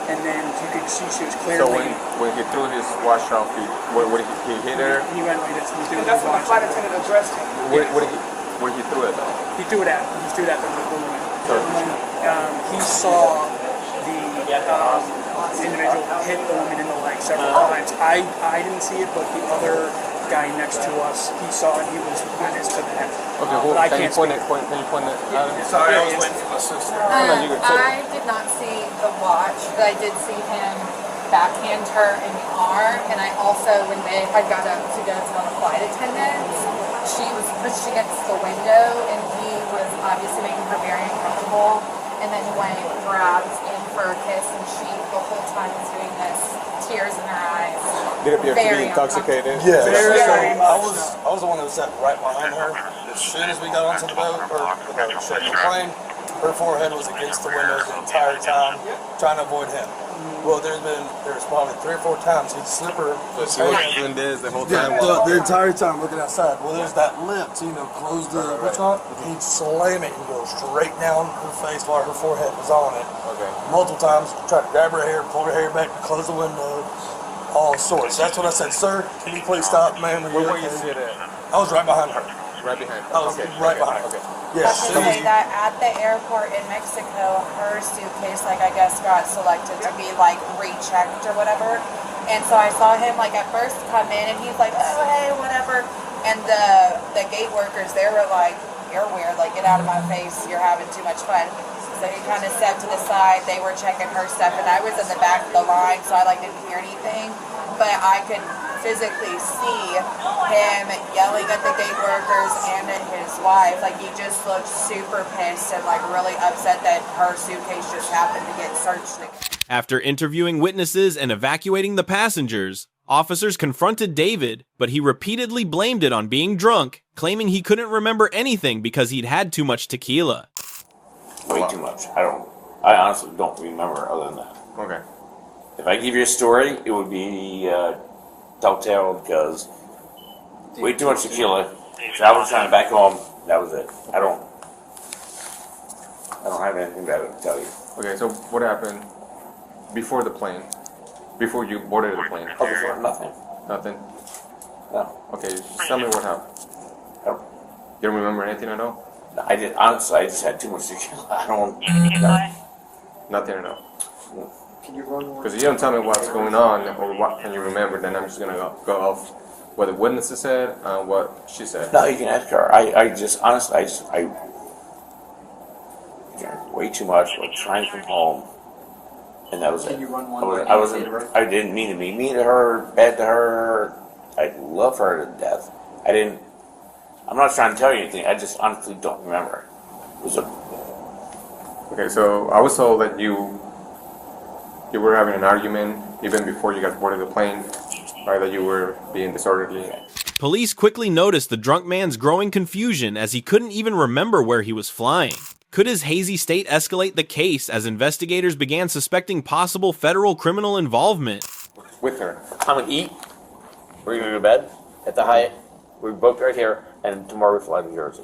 And then you could see she was clearly. So when he threw his watch off, he hit her? He went like this. And that's when the flight attendant addressed him. Where he threw it though? He threw it at the woman. He saw the individual hit the woman in the leg several times. I didn't see it, but the other guy next to us, he saw it. He was witness to that. Okay, can you point it? Sorry, I was waiting for my sister. I did not see the watch, but I did see him backhand her in the arm, and I also, when they had got up to go tell the flight attendants, she was pushed against the window, and he was obviously making her very uncomfortable, and then went and grabbed in for a kiss, and she the whole time was doing this, tears in her eyes. Did it appear to be intoxicated? Yeah, I was the one that was sat right behind her. As soon as we got onto the boat, or the plane, her forehead was against the windows the entire time, trying to avoid him. Well, there's probably 3 or 4 times he'd slip her. So she was doing this the whole time? Yeah, the entire time looking outside. Well, there's that lip, so, close the restaurant. He'd slam it and go straight down her face while her forehead was on it. Okay. Multiple times, tried to grab her hair, pull her hair back, close the window, all sorts. That's when I said, "Sir, can you please stop, ma'am?" Where were you sitting at? I was right behind her. Right behind her? I was right behind her. Okay. Yes. I have to say that at the airport in Mexico, her suitcase, I guess, got selected to be, rechecked or whatever. And so I saw him, at first come in, and he's like, "Oh, hey, whatever." And the gate workers, they were like, "You're weird, get out of my face, you're having too much fun." So he kind of stepped to the side, they were checking her stuff, and I was in the back of the line, so I, didn't hear anything. But I could physically see him yelling at the gate workers and at his wife. He just looked super pissed and really upset that her suitcase just happened to get searched. After interviewing witnesses and evacuating the passengers, officers confronted David, but he repeatedly blamed it on being drunk, claiming he couldn't remember anything because he'd had too much tequila. Way too much. I honestly don't remember other than that. Okay. If I give you a story, it would be telltale because way too much tequila. Travel time back home. That was it. I don't have anything better to tell you. Okay, so what happened before the plane? Before you boarded the plane? Oh, before nothing. Nothing? No. Okay, just tell me what happened. No. You don't remember anything at all? I did. Honestly, I just had too much tequila. I don't. Nothing at all. Because if you don't tell me what's going on or what can you remember, then I'm just gonna go off what the witnesses said and what she said. No, you can ask her. I just honestly, I drank way too much. Like trying from home, And that was it. Can you run I, one was, right I now wasn't. and say to her? I didn't mean to be mean to her, bad to her. I love her to death. I didn't. I'm not trying to tell you anything. I just honestly don't remember. It was a. Okay, so I was told that you were having an argument even before you got boarded the plane, right? That you were being disorderly. Police quickly noticed the drunk man's growing confusion as he couldn't even remember where he was flying. Could his hazy state escalate the case as investigators began suspecting possible federal criminal involvement? With her. I'm gonna eat. We're gonna go to bed at the Hyatt. We're booked right here, and tomorrow we fly to Jersey.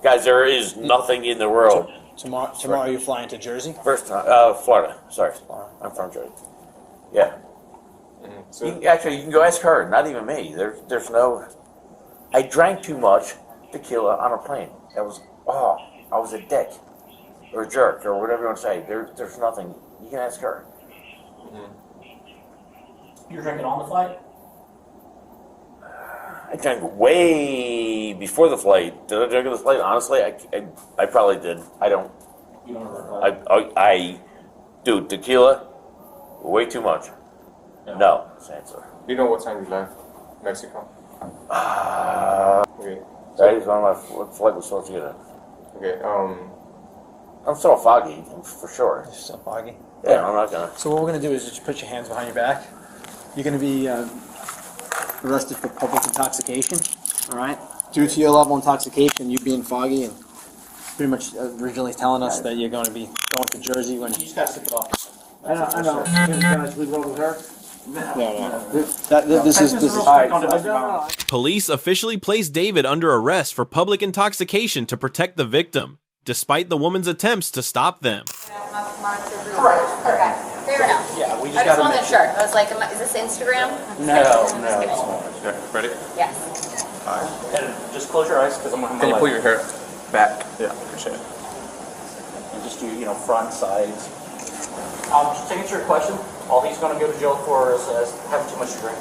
Guys, there is nothing in the world. Tomorrow you're flying to Jersey? First time, Florida. Sorry, I'm from Jersey. Yeah. So You can go ask her. Not even me. There's no. I drank too much tequila on a plane. That was I was a dick, or a jerk, or whatever you want to say. There's nothing. You can ask her. You were drinking on the flight? I drank way before the flight. Did I drink on the flight? Honestly, I probably did. I don't. You don't recall? I do tequila way too much. No, that's the answer. Do you know what time you left Mexico? Okay. That is when my flight was supposed to get in. Okay. I'm still foggy, for sure. You're still foggy? Yeah, I'm not gonna. So what we're going to do is just put your hands behind your back. You're going to be arrested for public intoxication, all right? Due to your level of intoxication, you being foggy and pretty much originally telling us that you're going to be going to Jersey when you just got to sip it off. I know. Can I sleep over with her? No. This is Police officially placed David under arrest for public intoxication to protect the victim, despite the woman's attempts to stop them. Correct. Okay. Fair enough. Yeah, we I just wanted to sure. I was like, is this Instagram? No. Ready? Yes. All right. And just close your eyes because I'm going to Can you pull your hair back? Yeah, appreciate it. And just do, front, sides. Just to answer your question, all he's going to go to jail for is having too much to drink.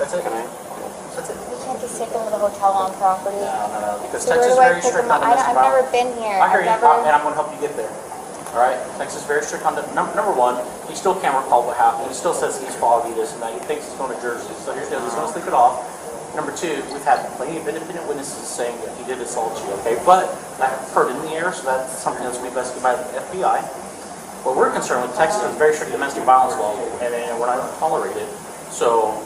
That's it. That's it. We can't just take them to the hotel on property. No. Because So Texas is where do I very pick strict them on up? domestic I've never violence. been here. I hear I've you, never- and I'm going to help you get there. All right? Texas is very strict on number one, he still can't recall what happened. He still says he's foggy, this and that. He thinks he's going to Jersey. So here's the deal. He's going to sleep it off. Number two, we've had plenty of independent witnesses saying that he did assault you, okay? But that occurred in the air, so that's something that's going to be investigated by the FBI. What we're concerned with, Texas has very strict domestic violence law, and we're not going to tolerate it. So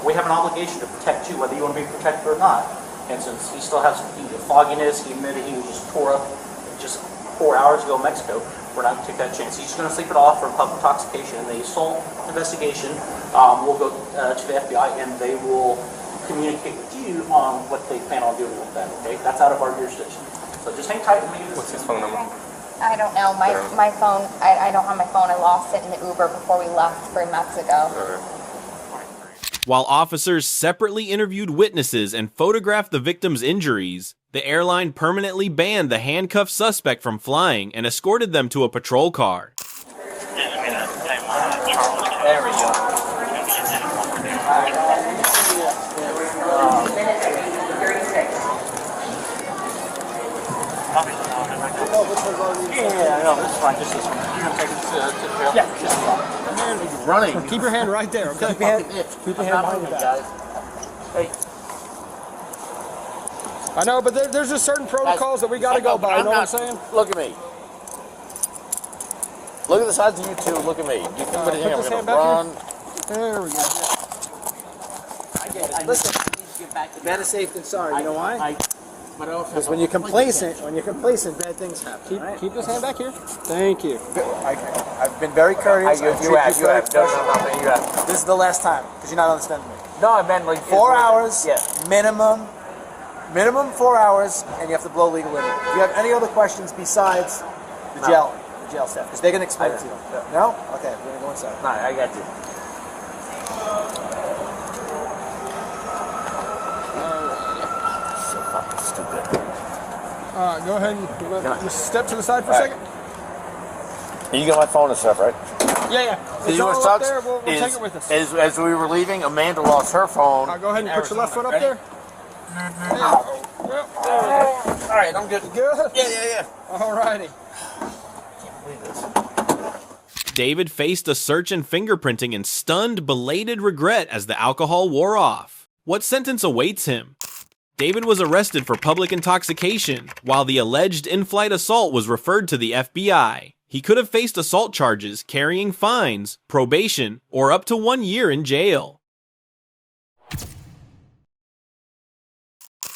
we have an obligation to protect you, whether you want to be protected or not. And since he still has fogginess, he admitted he was just tore up just 4 hours ago in Mexico, we're not going to take that chance. He's just going to sleep it off for public intoxication. And the assault investigation will go to the FBI, and they will communicate with you on what they plan on doing with that, okay? That's out of our jurisdiction. So just hang tight with me. What's his phone number? I don't know. My phone, I don't have my phone. I lost it in the Uber before we left for Mexico. While officers separately interviewed witnesses and photographed the victim's injuries, the airline permanently banned the handcuffed suspect from flying and escorted them to a patrol car. There we go. Yeah, no, this is fine. Just this one. You're going to take it to jail? Yeah, just fine. running. Keep your hand right there, okay? Keep your hand behind your back. Hey. I know, but there's just certain protocols that we got to go by. You know what I'm saying? Look at me. Look at the size of you two. Look at me. Do you think Put I'm this going hand to back run? here. There we go. Listen, better safe than sorry. You know why? Because when you're complacent, bad things happen. Keep this hand back here. Thank you. I've been very courteous. You have. No, you have. This is the last time, because you're not understanding me. No, I meant like 4 hours, Yeah. minimum 4 hours, and you have to blow legal limit. Do you have any other questions besides the jail staff? Because they're going to explain it to you. No? Okay, we're going to go inside. No, I got you. So fucking stupid. All right, go ahead and just step to the side for a second. You got my phone and stuff, right? Yeah. You It's know all what up sucks? there. We'll take it with us. As we were leaving, Amanda lost her phone. Go ahead and put your left foot up Ready? there. All right, I'm good. Good? Yeah. All righty. David faced a search and fingerprinting in stunned, belated regret as the alcohol wore off. What sentence awaits him? David was arrested for public intoxication, while the alleged in-flight assault was referred to the FBI. He could have faced assault charges, carrying fines, probation, or up to 1 year in jail.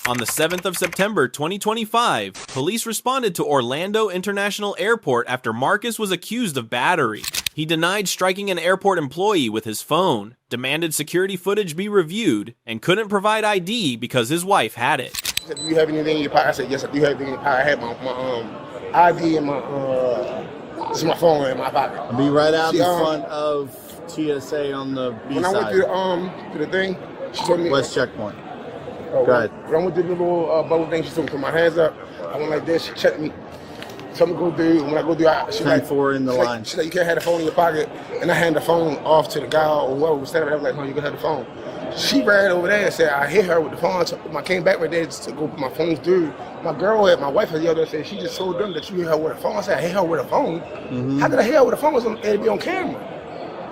On the 7th of September 2025, police responded to Orlando International Airport after Marcus was accused of battery. He denied striking an airport employee with his phone, demanded security footage be reviewed, and couldn't provide ID because his wife had it. He said, "Do you have anything in your pocket?" I said, "Yes, I do have anything in my pocket. I had my ID and this is my phone in my pocket." I'll be right out in front of TSA on the B when side. When I went to the thing, she told me West checkpoint. Go ahead. When I went to the little bubble thing, she told me to put my hands up. I went like this. She checked me. Told me to go through. When I go through, she like 10-4 in the line. She like, "You can't have the phone in your pocket." And I handed the phone off to the guy or whoever was standing there. I was like, "No, you can have the phone." She ran over there and said, I hit her with the phone. So I came back right there to go put my phone through. My wife had yelled at her and said, "She just so dumb that you hit her with a phone." I said, "I hit her with a phone?" How did I hit her with a phone? It'd be on camera.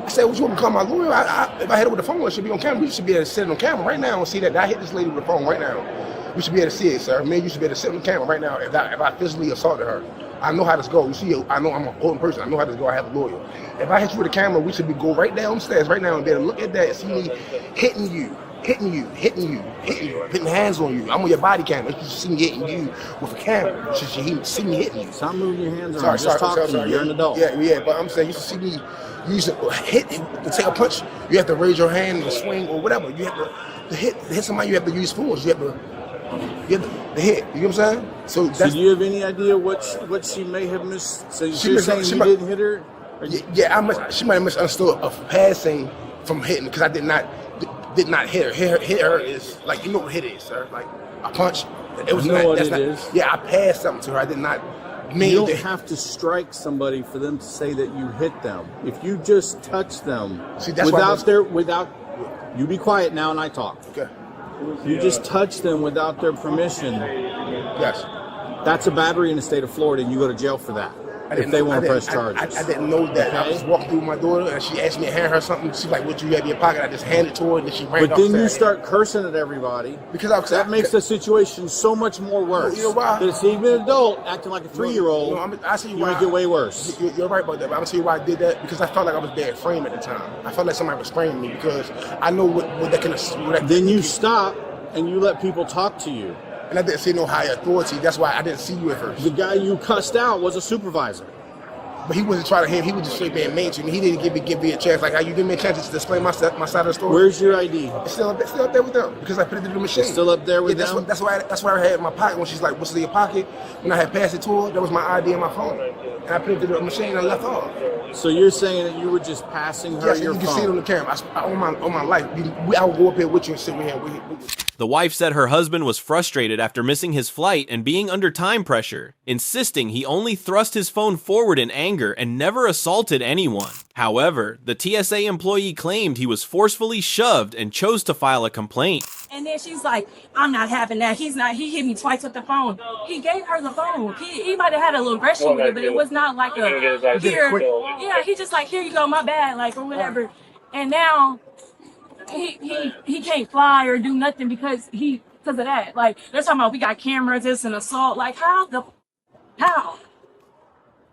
I said, "What you want me to call my lawyer? If I hit her with the phone, it should be on camera. You should be able to sit on camera right now and see that I hit this lady with the phone right now. You should be able to see it, sir. Man, you should be able to sit on the camera right now if I physically assaulted her. I know how this goes. You see, I know I'm a important person. I know how this goes. I have a lawyer. If I hit you with a camera, we should go right downstairs right now and be able to look at that and see me hitting you, putting hands on you. I'm on your body cam. You should see me hitting you with a camera. You should see me hitting you." Stop moving your hands around. Just talk to me. You're an adult. Yeah, but I'm saying you should see me. You used to hit to take a punch. You have to raise your hand and swing or whatever. You have to hit somebody. You have to use force. You have to hit. You know what I'm saying? So do you have any idea what she may have missed? So you're saying you didn't hit her? She might have misunderstood of passing from hitting because I did not hit her. Hit her is like, you know what hit is, sir? Like a punch. It was not. That's not. Yeah, I passed something to her. I did not. You don't have to strike somebody for them to say that you hit them. If you just touch them without you be quiet now and I talk. Okay. You just touch them without their permission. Yes. That's a battery in the state of Florida, and you go to jail for that. If they want to press charges. I didn't know that. Okay. I was walking through with my daughter, and she asked me to hand her something. She's like, "What do you have in your pocket?" I just handed it to her, and then she ran. But then you start cursing at everybody. Because that makes the situation so much more worse. You know why? That it's even an adult acting like a 3-year-old. I see why. You make it way worse. You're right about that. But I'm gonna tell you why I did that. Because I felt like I was being framed at the time. I felt like somebody was framing me because I know what that can. Then you stop and you let people talk to you. And I didn't see no higher authority. That's why I didn't see you at first. The guy you cussed out was a supervisor. But he wasn't trying to hit. He was just straight being mean to me. He didn't give me a chance. Like how you give me a chance to display my side of the story. Where's your ID? It's still up there with them because I put it in the machine. It's still up there with them? That's why I had it in my pocket when she's like, "What's in your pocket?" When I had passed it to her, that was my ID and my phone. And I put it in the machine and I left off. So you're saying that you were just passing her your phone? You can see it on the camera. On my life. I will go up here with you and sit here with you. The wife said her husband was frustrated after missing his flight and being under time pressure, insisting he only thrust his phone forward in anger and never assaulted anyone. However, the TSA employee claimed he was forcefully shoved and chose to file a complaint. And then she's like, "I'm not having that. He hit me twice with the phone." He gave her the phone. He might have had a little aggression with it, but it was not like a here. Yeah, he just like, "Here you go, my bad," like or whatever. And now he can't fly or do nothing because of that. Like they're talking about we got cameras, it's an assault. Like how?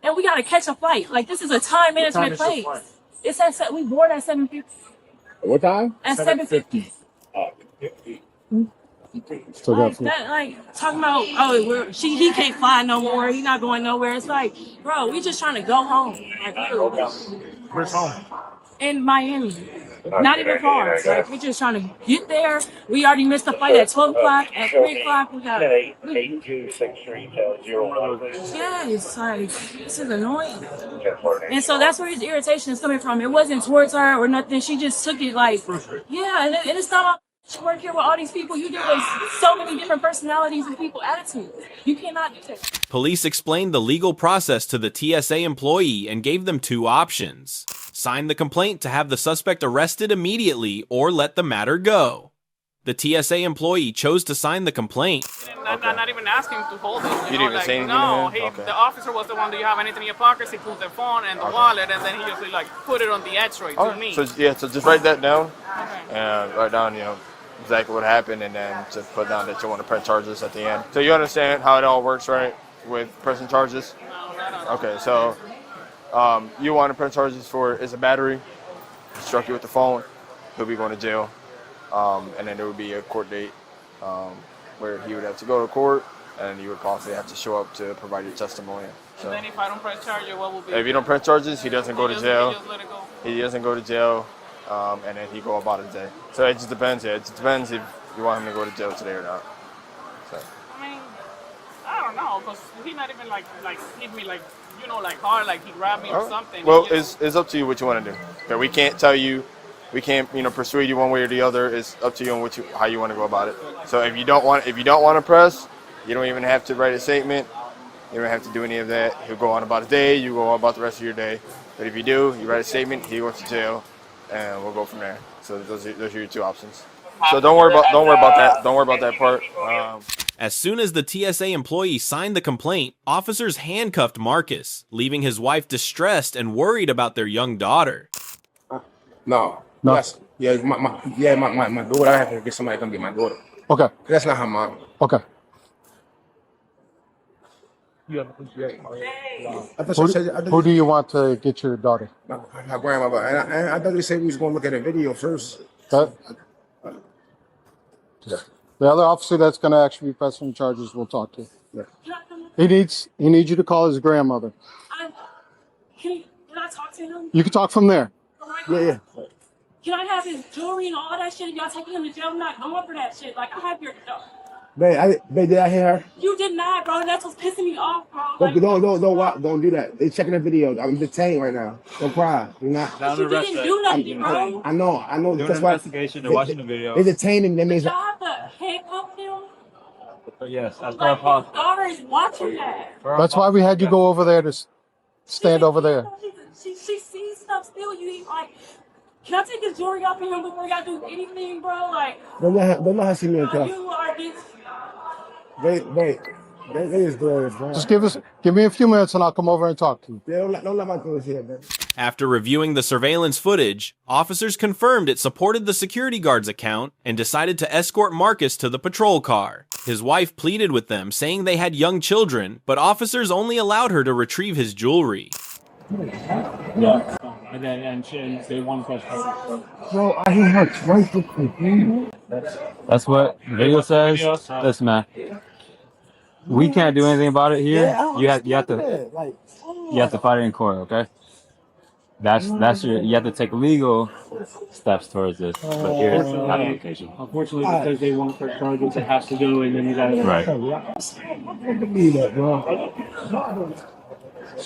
And we gotta catch a flight. Like this is a time management place. It's at we board at 7:50. What time? At 7:50. Like talking about he can't fly no more. He's not going nowhere. It's like, bro, we just trying to go home. Like, where's home? In Miami. Not even far. Like we just trying to get there. We already missed the flight at 12 o'clock. At 3 o'clock we got. Yeah, it's like this is annoying. And so that's where his irritation is coming from. It wasn't towards her or nothing. She just took it like, yeah, and it's not. You work here with all these people. You deal with so many different personalities and people attitudes. You cannot do that. Police explained the legal process to the TSA employee and gave them 2 options. Sign the complaint to have the suspect arrested immediately or let the matter go. The TSA employee chose to sign the complaint. Not even asking to hold it. You didn't even say anything No, to him? Okay. the officer was the one. Do you have anything in your pockets? He pulled the phone and the wallet, and then he just like put it on the X-ray to me. So yeah, so just write that down, and write down exactly what happened, and then to put down that you want to press charges at the end. So you understand how it all works, right? With pressing charges. Okay, so you want to press charges for is a battery, struck you with the phone, he'll be going to jail, and then there would be a court date where he would have to go to court, and you would possibly have to show up to provide your testimony. So, and then if I don't press charges, what will be? If you don't press charges, he doesn't go to jail. He just let it go. He doesn't go to jail, and then he go about his day. So it just depends. Yeah, it just depends if you want him to go to jail today or not. So. I mean, I don't know, because he not even like hit me like hard, like he grabbed me or something. Well, it's up to you what you want to do. Okay, we can't tell you, we can't persuade you one way or the other. It's up to you on how you want to go about it. So if you don't want to press, you don't even have to write a statement. You don't have to do any of that. He'll go on about his day. You go on about the rest of your day. But if you do, you write a statement. He goes to jail, and we'll go from there. So those are your two options. So don't worry about that. Don't worry about that part. As soon as the TSA employee signed the complaint, officers handcuffed Marcus, leaving his wife distressed and worried about their young daughter. No. Yes. Yeah, my daughter. I have to get somebody to come get my daughter. Okay. That's not her mom. Okay. Who do you want to get your daughter? My grandmother. And I thought they said we was going to look at a video first. The other officer that's going to actually be pressing charges will talk to you. Yeah. He needs you to call his grandmother. Can I talk to him? You can talk from there. Yeah. Can I have his jewelry and all that shit? If y'all taking him to jail, I'm not going for that shit. Like, I have your... Babe, did I hear her? You did not, bro. That's what's pissing me off, bro. Don't do that. They checking the video. I'm detained right now. Don't cry. You're not. You didn't do nothing, bro. I know. Doing an investigation. They're watching the video. They're detaining. That means. Y'all have to handcuff him. Yes, that's like, my daughter is watching that. That's why we had you go over there to stand over there. She sees stuff still. You like, can I take his jewelry off of him before y'all do anything, bro? Like, Don't let her see me in cuffs. you are this. They is good, bro. Just give me a few minutes and I'll come over and talk to you. Yeah, don't let my girls here, man. After reviewing the surveillance footage, officers confirmed it supported the security guard's account and decided to escort Marcus to the patrol car. His wife pleaded with them, saying they had young children, but officers only allowed her to retrieve his jewelry. Yeah. And then they want to Bro, I hear her twice with me. That's what the video says. Listen, man. We can't do anything about it here. You have to fight it in court, okay? You have to take legal steps towards this. But here's the application. Unfortunately, because they won't press charges, it has to go, and then you gotta. Right. That's dead, bro. That's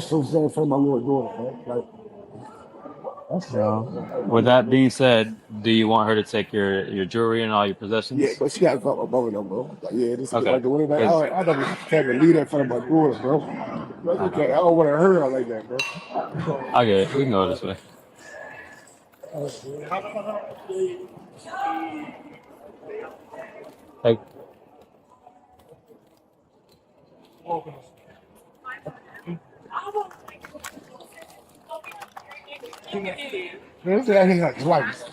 so sad for my little daughter, man. Like, that's sad. With that being said, do you want her to take your jewelry and all your possessions? Yeah, but she got to go above them, bro. Like, yeah, this is Okay. like the winning. I don't have to leave that in front of my daughter, bro. Okay, I don't want to hurt her like that, bro. I get it. We can go this way. Hey. This is like twice.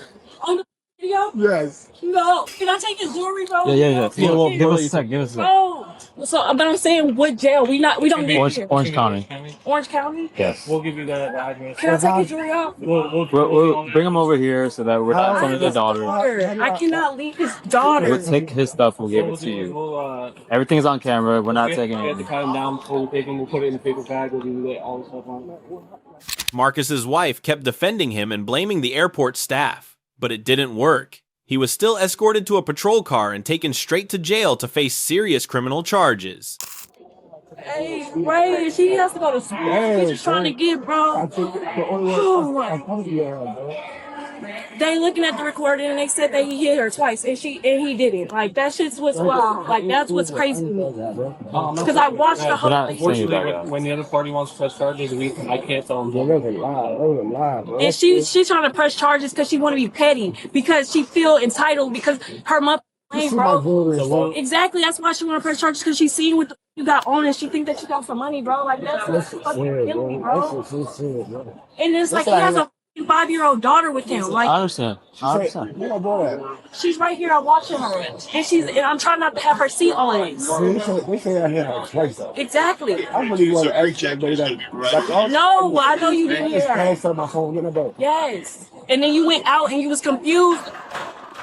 On the video? Yes. No. Can I take his jewelry, bro? Yeah. Give us a sec. Oh, but I'm saying what jail? We don't live here. Orange County. Orange County? Yes. We'll give you the address. Can I take his jewelry off? We'll bring him over here so that we're not in front of the daughter. I cannot leave his daughter. We'll take his stuff. We'll give it to you. Everything's on camera. We're not taking We have to it. cut him down before we take him. We'll put it in the paper bag. We'll do all the stuff on it. Marcus's wife kept defending him and blaming the airport staff, but it didn't work. He was still escorted to a patrol car and taken straight to jail to face serious criminal charges. Hey, Ray, she has to go to school. She's just trying to get, bro. Oh my. They looking at the recording and they said that he hit her twice and he didn't. Like that shit's what's wild. Like that's what's crazy to me. Because I watched the whole thing. Unfortunately, when the other party wants to press charges, I can't tell them. And she's trying to press charges because she want to be petty because she feel entitled because her mother. Bro. Exactly. That's why she want to press charges because she's seen what the you got on and she think that you got some money, bro. Like that's fucking killing me, bro. And it's like he has a 5-year-old daughter with him. Like I understand. she's right here. I'm watching her, and I'm trying not to have her see all of this. We say I hear her twice though. Exactly. I really want to air check, but no, I know you didn't hear her. My phone in the boat. Yes, and then you went out and you was confused,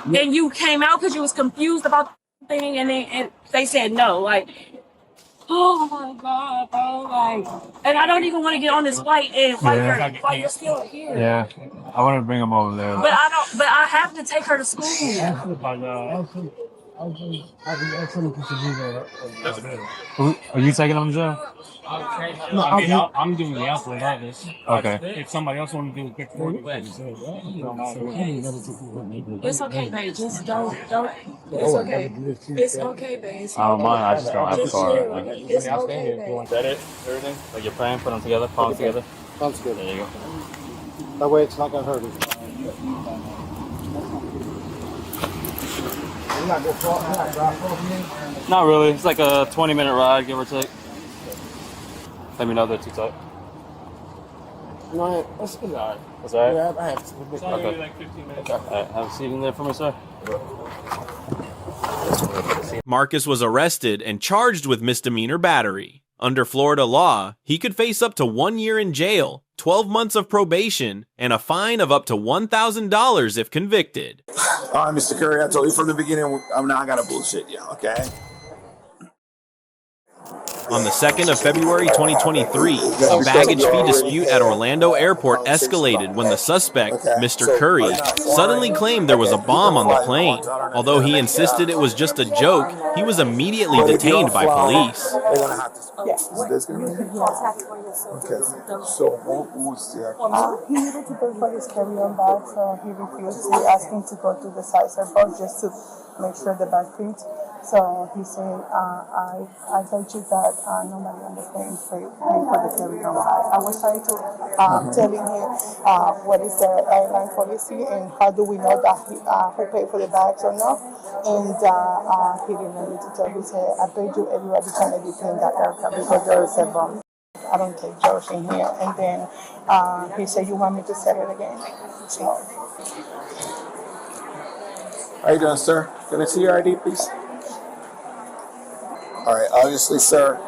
and you came out because you was confused about the thing, and they said no, like. Oh my God, bro! Like, and I don't even want to get on this flight and fight you're still here. Yeah, I want to bring him over there. But I don't. But I have to take her to school. Are you taking him to jail? No, I'm doing the outside of this. Okay. If somebody else want to do a quick It's okay, babe. Just don't. It's okay. It's okay, babe. I don't mind. I just don't have a car. It's okay, babe. Is that it? Everything? Like your plan? Put them together? Palm together? Sounds good. There you go. That way it's not gonna hurt us. Not really. It's like a 20-minute ride, give or take. Let me know they're too tight. No, that's good. All right. That's all right? Yeah, I have to. It's only like 15 minutes. All right, have a seat in there for me, sir. Marcus was arrested and charged with misdemeanor battery. Under Florida law, he could face up to 1 year in jail, 12 months of probation, and a fine of up to $1,000 if convicted. All right, Mr. Curry, I told you from the beginning, I'm not gonna bullshit you, okay? On the 2nd of February 2023, a baggage fee dispute at Orlando Airport escalated when the suspect, Mr. Curry, suddenly claimed there was a bomb on the plane. Although he insisted it was just a joke, he was immediately detained by police. Yes. Okay. So what was the He needed to pay for his carry-on bag, so he refused. He asked him to go to the size airport just to make sure the bag fits. So he said, I told you that nobody on the plane paid for the carry-on bag. I was trying to telling him what is the airline policy and how do we know that who paid for the bags or not. And he didn't know what to tell. He said, I told you everybody can edit in that aircraft because there is a bomb. I don't take jokes in here. And then he said, you want me to set it again? So. How you doing, sir? Can I see your ID, please? All right, obviously, sir,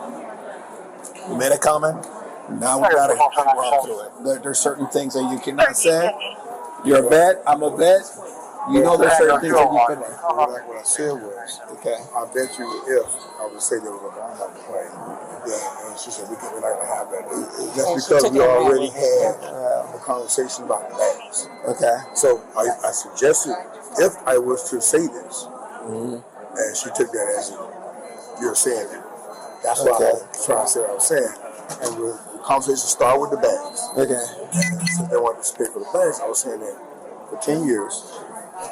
you made a comment. Now we gotta run through it. There's certain things that you cannot say. You're a vet. I'm a vet. You know there's certain things that you can. Like what I said was, okay, I bet you if I would say there was a bomb on the plane, yeah, and she said we're not gonna have that. That's because we already had a conversation about the bags. Okay. So I suggested if I was to say this, and she took that as you're saying that. That's why I was trying to say what I was saying. And the conversation started with the bags. Okay. So they wanted to pay for the bags. I was saying that for 10 years,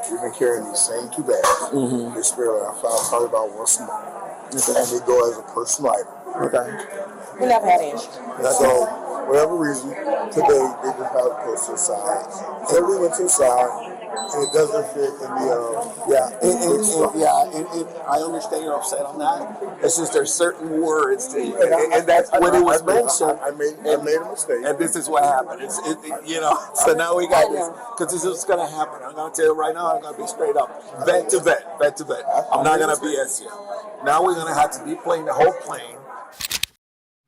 we've been carrying these same two bags. They spare like probably about once a month. And they go as a personal item. Okay. We never had an issue. And so, whatever reason, today they just have to post to the side. So we went to the side. And it doesn't fit in the and I understand you're upset on that. It's just there's certain words to and that's when it was mentioned. I made a mistake, and this is what happened. So now we got this because this is going to happen. I'm going to tell you right now. I'm going to be straight up, vet to vet. I'm not going to BS you. Now we're going to have to deplane the whole plane.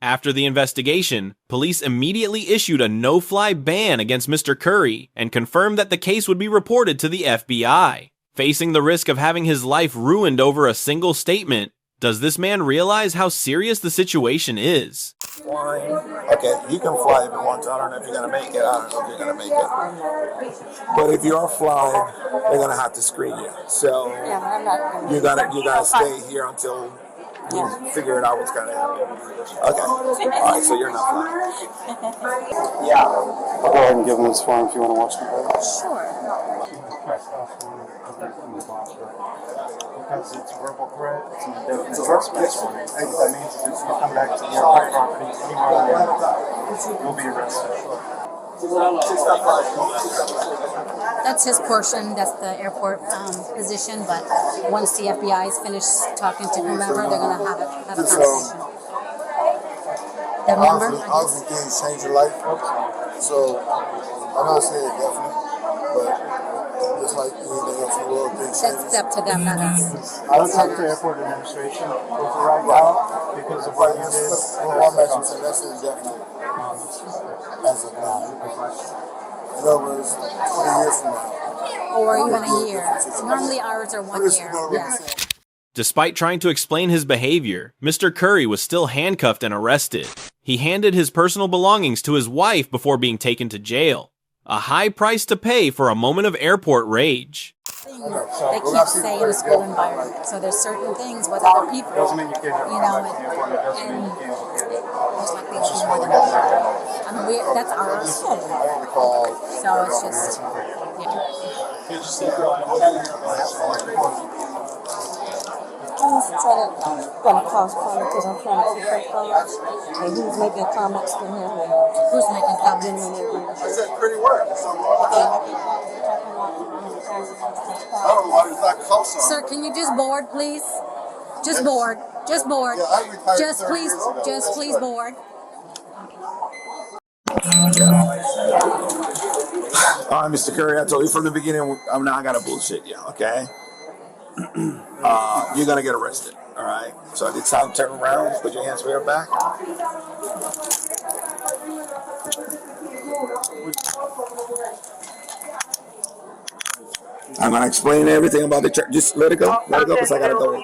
After the investigation, police immediately issued a no-fly ban against Mr. Curry and confirmed that the case would be reported to the FBI. Facing the risk of having his life ruined over a single statement, does this man realize how serious the situation is? Flying. Okay, you can fly if you want to. I don't know if you're going to make it. I don't know if you're going to make it. But if you're flying, they're going to have to screen you. So you gotta stay here until we'll figure it out what's gonna happen. Okay. All right. So you're not flying. Yeah. I'll go ahead and give him this form if you want to watch it. Sure. Because it's a verbal threat, it's an indefinite suspension. What that means is if you come back to your property anywhere, you'll be arrested. That's his portion, that's the airport position, but once the FBI is finished talking to whomever, they're going to have a conversation. The number? Obviously, things change your life. So, I'm not saying definitely, but just like anything else in the world, things change. That's up to them, not us. I would talk to airport administration right now because of what you did. That's indefinite. As of now. In other words, 20 years from now. Or even a year. Normally ours are 1 year. Yeah. Despite trying to explain his behavior, Mr. Curry was still handcuffed and arrested. He handed his personal belongings to his wife before being taken to jail. A high price to pay for a moment of airport rage. They keep saying a school environment. So there's certain things with other people, Doesn't mean you can't have and most likely it's more than that. I mean, that's ours. So it's just, Gonna cause problem because I'm trying to keep her comments. And he was making comments to him. Who's making comments? I said pretty work. Sir, can you just board, please? Just board. Just board. Just please board. All right, Mr. Curry, I told you from the beginning, I'm not gonna bullshit you, okay? You're gonna get arrested, all right? So I did time to turn around, put your hands behind your back. I'm gonna explain everything about the church. Just let it go. Let it go, because I gotta go.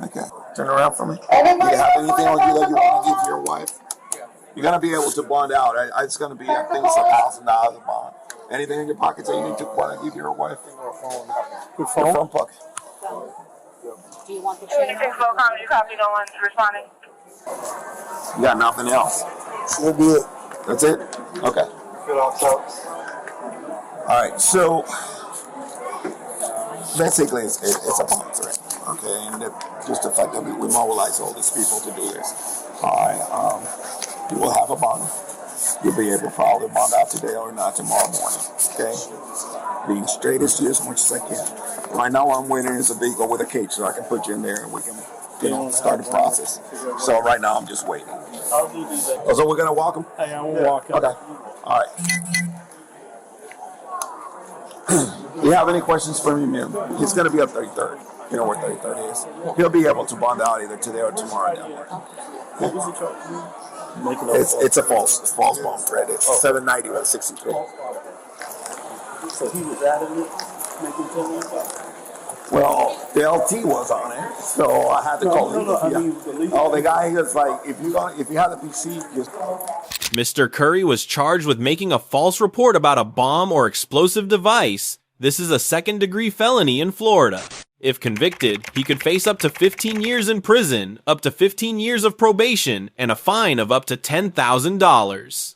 Okay. Turn around for me. You have anything on you that you want to give to your wife? You're gonna be able to bond out. It's gonna be, I think it's $1,000 a bond. Anything in your pockets that you need to want to give your wife? Good phone. Your phone pocket. Do you want the You got nothing else? We'll do it. That's it? Okay. All right, so basically it's a bond threat, okay? And just the fact that we mobilize all these people to do this. All right, you will have a bond. You'll be able to probably bond out today or not tomorrow morning, okay? Being straight as to you as much as I can. Right now, what I'm waiting is a vehicle with a cage so I can put you in there and we can, start the process. So right now, I'm just waiting. Oh, so we're gonna walk him? Yeah, we'll walk him. Okay. All right. Do you have any questions for me, man? He's gonna be up 33rd. You know where 33rd is. He'll be able to bond out either today or tomorrow down there. It's a false bond threat. It's 790 with 63. So he was adamant making payments? Well, the LT was on it, so I had to call him. The guy was like, if you have the PC, just... Mr. Curry was charged with making a false report about a bomb or explosive device. This is a second-degree felony in Florida. If convicted, he could face up to 15 years in prison, up to 15 years of probation, and a fine of up to $10,000.